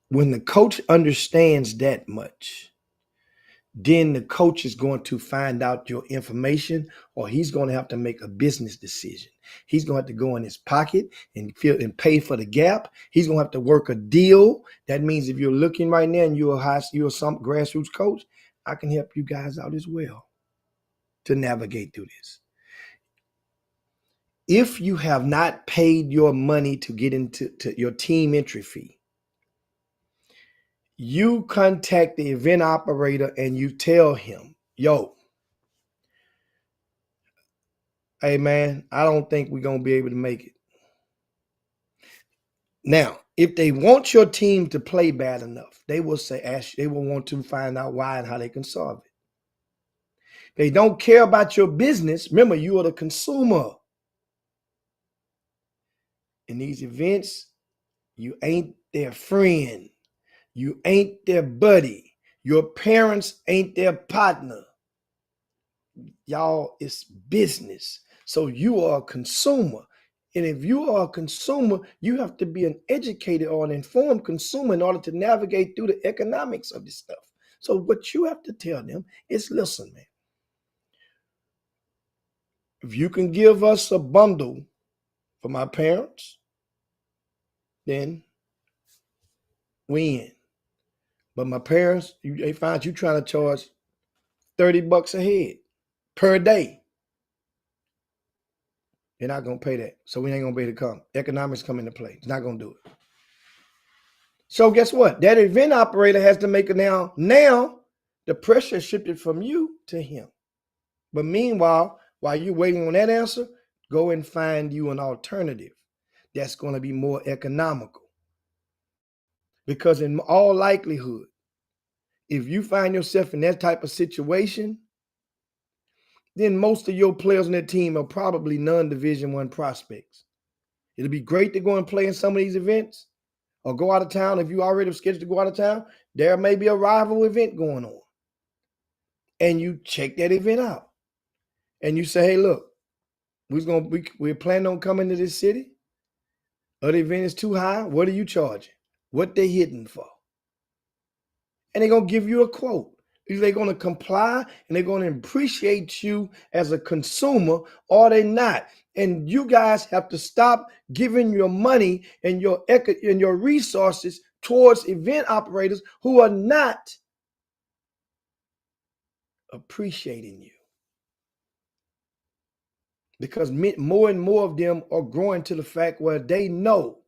when the coach understands that much, then the coach is going to find out your information, or he's going to have to make a business decision. He's going to have to go in his pocket and pay for the gap. He's going to have to work a deal. That means if you're looking right now and you're some grassroots coach, I can help you guys out as well to navigate through this. If you have not paid your money to get into your team entry fee, you contact the event operator and you tell him, yo, hey man, I don't think we're going to be able to make it. Now, if they want your team to play bad enough, they will want to find out why and how they can solve it. They don't care about your business. Remember, you are the consumer. In these events, you ain't their friend. You ain't their buddy. Your parents ain't their partner. Y'all, it's business. So you are a consumer. And if you are a consumer, you have to be an educated or an informed consumer in order to navigate through the economics of this stuff. So what you have to tell them is, listen, man, if you can give us a bundle for my parents, then we in. But my parents, they find you trying to charge $30 a head per day. They're not gonna pay that. So we ain't gonna be able to come. Economics come into play. It's not gonna do it. So guess what? That event operator has to make it now. Now the pressure shifted from you to him. But meanwhile, while you're waiting on that answer, go and find you an alternative that's going to be more economical. Because in all likelihood, if you find yourself in that type of situation, then most of your players on that team are probably non-Division I prospects. It'll be great to go and play in some of these events or go out of town. If you already have scheduled to go out of town, there may be a rival event going on. And you check that event out. And you say, hey, look, we're planning on coming to this city. Other event is too high. What are you charging? What they hitting for? And they're going to give you a quote. Either they're going to comply and they're going to appreciate you as a consumer, or they're not. And you guys have to stop giving your money and your resources towards event operators who are not appreciating you. Because more and more of them are growing to the fact where they know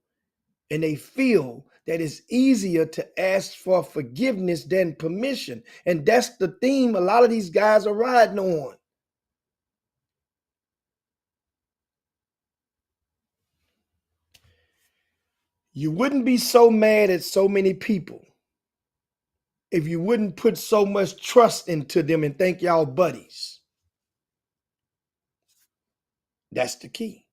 and they feel that it's easier to ask for forgiveness than permission. And that's the theme a lot of these guys are riding on. You wouldn't be so mad at so many people if you wouldn't put so much trust into them and think y'all buddies. That's the key.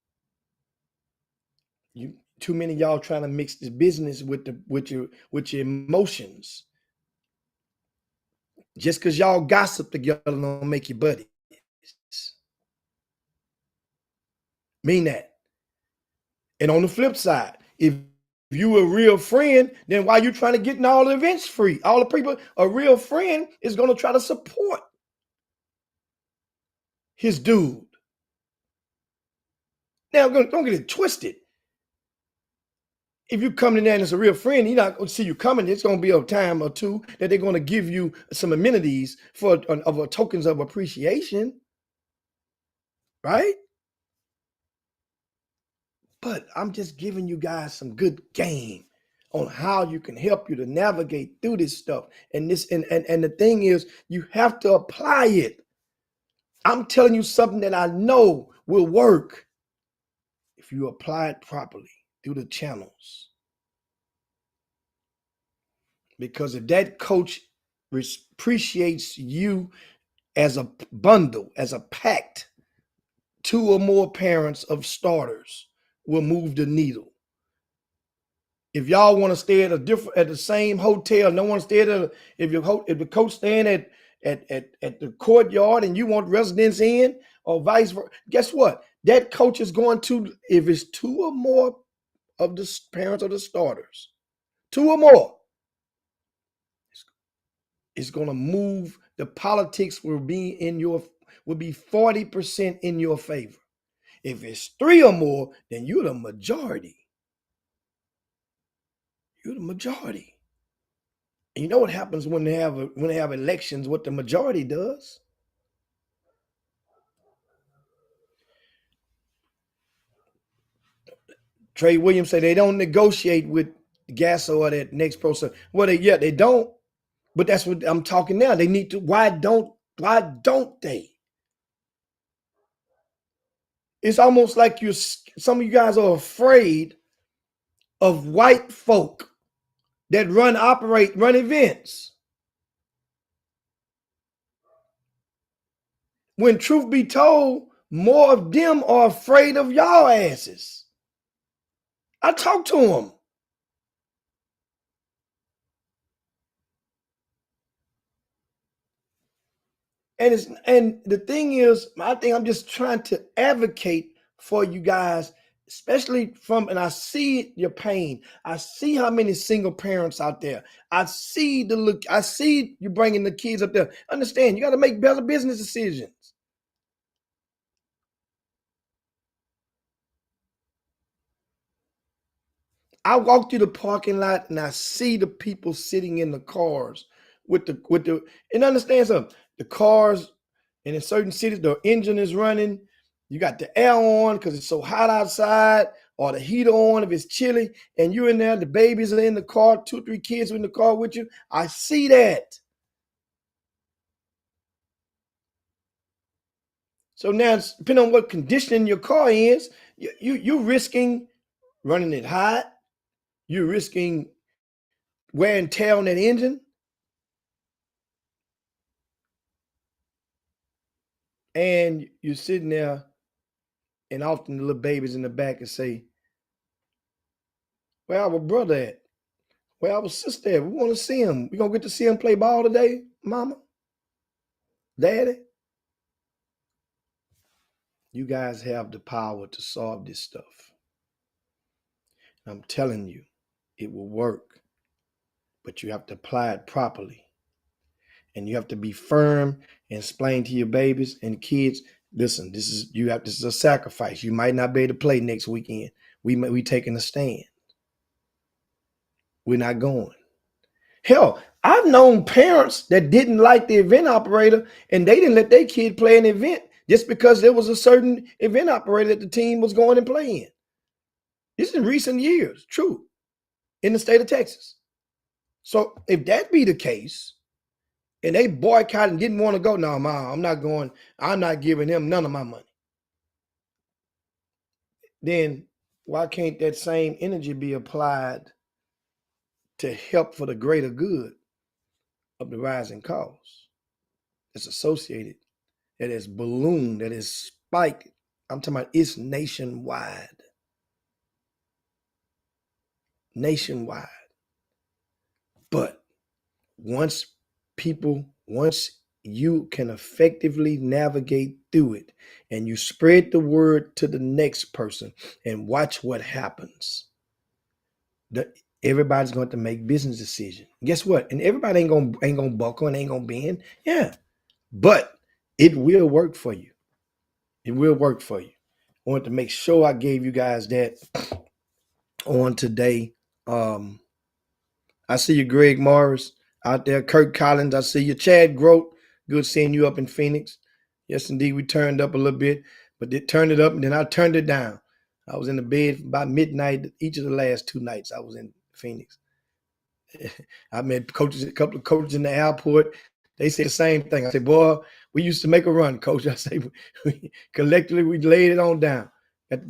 Too many of y'all trying to mix this business with your emotions. Just because y'all gossip together don't make you buddies. Mean that. And on the flip side, if you a real friend, then why you trying to get in all the events free? All the people, a real friend is going to try to support his dude. Now, don't get it twisted. If you come in there and it's a real friend, he's not going to see you coming. It's going to be a time or two that they're going to give you some amenities of tokens of appreciation, right? But I'm just giving you guys some good game on how you can help you to navigate through this stuff. And the thing is, you have to apply it. I'm telling you something that I know will work if you apply it properly through the channels. Because if that coach appreciates you as a bundle, as a pact, 2 or more parents of starters will move the needle. If y'all want to stay at the same hotel, no one stay at if the coach staying at the courtyard and you want Residence Inn or vice versa, guess what? That coach is going to, if it's 2 or more of the parents of the starters, 2 or more, it's going to move. The politics will be 40% in your favor. If it's 3 or more, then you're the majority. You're the majority. And you know what happens when they have elections? What the majority does? Trey Williams said they don't negotiate with Gasso or that next person. Well, they don't. But that's what I'm talking now. They need to. Why don't they? It's almost like some of you guys are afraid of white folk that run events. When truth be told, more of them are afraid of y'all asses. I talk to them. And the thing is, I think I'm just trying to advocate for you guys, especially and I see your pain. I see how many single parents out there. I see the look. I see you bringing the kids up there. Understand, you got to make better business decisions. I walk through the parking lot and I see the people sitting in the cars with the and understand something. The cars, and in certain cities, the engine is running. You got the air on because it's so hot outside, or the heater on if it's chilly, and you're in there, the babies are in the car, 2, 3 kids are in the car with you. I see that. So now, depending on what condition your car is, you're risking running it hot. You're risking wear and tear on that engine. And you're sitting there, and often the little babies in the back and say, "Where our brother at? Where our sister at? We want to see him. We gonna get to see him play ball today, mama, daddy." You guys have the power to solve this stuff. I'm telling you, it will work, but you have to apply it properly. And you have to be firm and explain to your babies and kids, listen, this is a sacrifice. You might not be able to play next weekend. We taking a stand. We're not going. Hell, I've known parents that didn't like the event operator and they didn't let their kid play an event just because there was a certain event operator that the team was going and playing. This is in recent years, true, in the state of Texas. So if that be the case, and they boycotted and didn't want to go, no, Ma, I'm not going. I'm not giving him none of my money. Then why can't that same energy be applied to help for the greater good of the rising costs that's associated, that is ballooned, that is spiked? I'm talking about it's nationwide. Nationwide. But once you can effectively navigate through it and you spread the word to the next person and watch what happens, everybody's going to make business decisions. Guess what? And everybody ain't gonna buckle and ain't gonna bend. Yeah, but it will work for you. It will work for you. I want to make sure I gave you guys that on today. I see you, Greg Morris, out there. Kirk Collins, I see you. Chad Grote, good seeing you up in Phoenix. Yes, indeed, we turned up a little bit, but they turned it up, and then I turned it down. I was in the bed by midnight each of the last 2 nights I was in Phoenix. I met a couple of coaches in the airport. They say the same thing. I say, boy, we used to make a run, coach. I say, collectively, we laid it on down. Get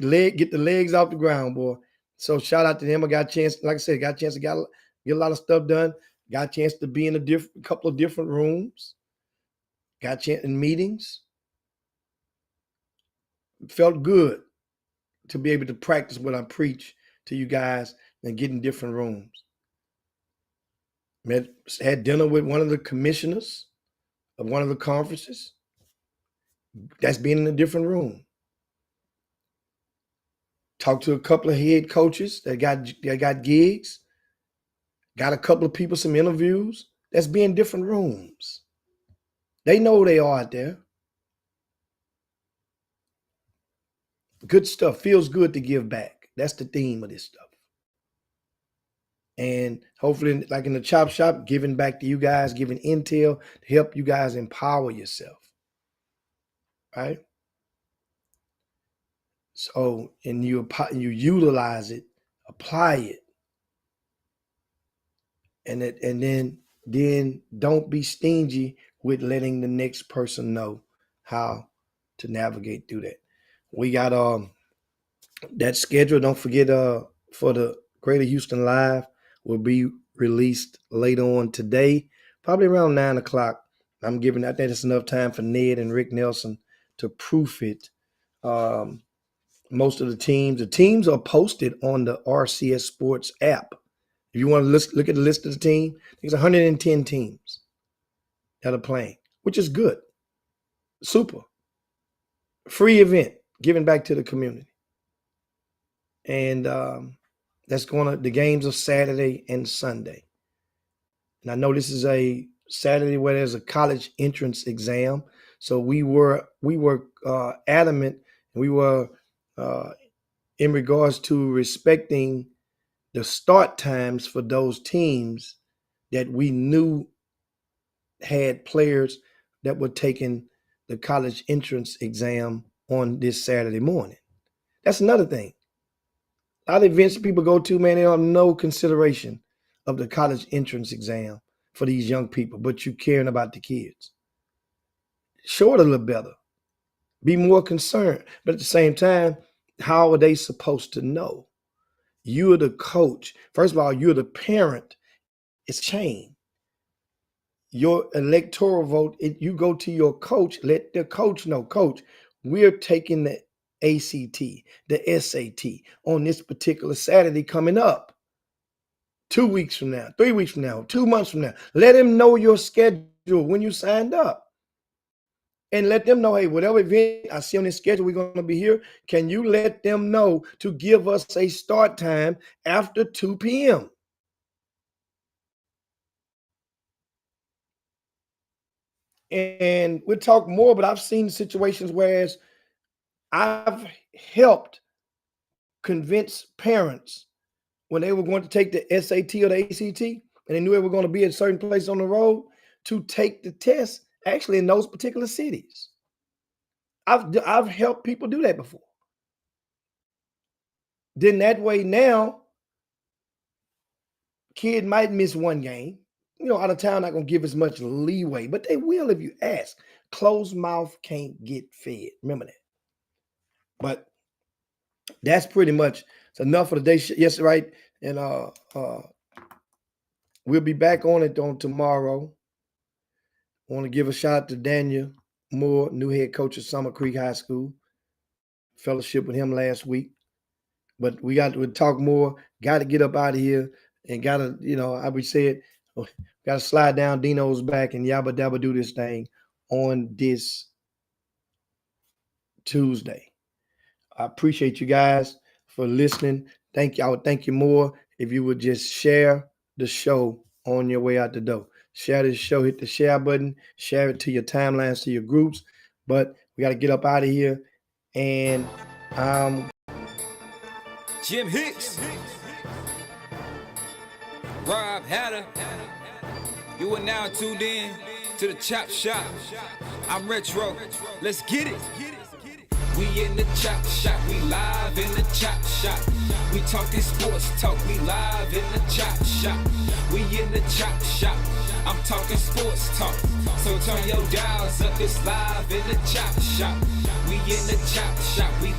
the legs off the ground, boy. So shout out to them. I got a chance, like I said, got a chance to get a lot of stuff done. Got a chance to be in a couple of different rooms. Got a chance in meetings. Felt good to be able to practice what I preach to you guys and get in different rooms. Had dinner with one of the commissioners of one of the conferences. That's being in a different room. Talked to a couple of head coaches that got gigs. Got a couple of people some interviews. That's being different rooms. They know they are out there. Good stuff. Feels good to give back. That's the theme of this stuff. And hopefully, like in the Chop Shop, giving back to you guys, giving intel to help you guys empower yourself. Right? So, and you utilize it, apply it. And then don't be stingy with letting the next person know how to navigate through that. We got that schedule. Don't forget for the Greater Houston Live will be released later on today, probably around 9 o'clock. I think it's enough time for Ned and Rick Nelson to proof it. Most of the teams are posted on the RCS Sports app. If you want to look at the list of the team, there's 110 teams that are playing, which is good. super free event, giving back to the community. And the games are Saturday and Sunday. And I know this is a Saturday where there's a college entrance exam. So we were adamant, and we were in regards to respecting the start times for those teams that we knew had players that were taking the college entrance exam on this Saturday morning. That's another thing. A lot of events people go to, man, they have no consideration of the college entrance exam for these young people, but you caring about the kids. Show it a little better. Be more concerned. But at the same time, how are they supposed to know? You're the coach. First of all, you're the parent. It's chain. Your electoral vote, you go to your coach, let the coach know, coach, we're taking the ACT, the SAT on this particular Saturday coming up. 2 weeks from now, 3 weeks from now, 2 months from now. Let him know your schedule when you signed up. And let them know, hey, whatever event I see on this schedule, we're going to be here. Can you let them know to give us a start time after 2 p.m.? And we'll talk more, but I've seen situations where I've helped convince parents when they were going to take the SAT or the ACT, and they knew they were going to be at certain places on the road, to take the test actually in those particular cities. I've helped people do that before. Then that way now, kid might miss one game. Out of town not going to give as much leeway, but they will if you ask. Closed mouth can't get fed. Remember that. But that's pretty much enough for the day. Yes, right. And we'll be back on it on tomorrow. I want to give a shout out to Daniel Moore, new head coach of Summer Creek High School. Fellowship with him last week. But we'll talk more. Got to get up out of here and got to, I would say it, got to slide down Dino's back and yabba dabba do this thing on this Tuesday. I appreciate you guys for listening. Thank you. I would thank you more if you would just share the show on your way out the door. Share this show, hit the share button, share it to your timelines, to your groups. But we got to get up out of here. And Jim Hicks, Rob Hatter, you are now tuned in to the Chop Shop. I'm Retro. Let's get it. We in the Chop Shop, we live in the Chop Shop. We talking sports talk, we live in the Chop Shop. We in the Chop Shop, I'm talking sports talk. So turn your dials up, it's live in the Chop Shop. We in the Chop Shop, we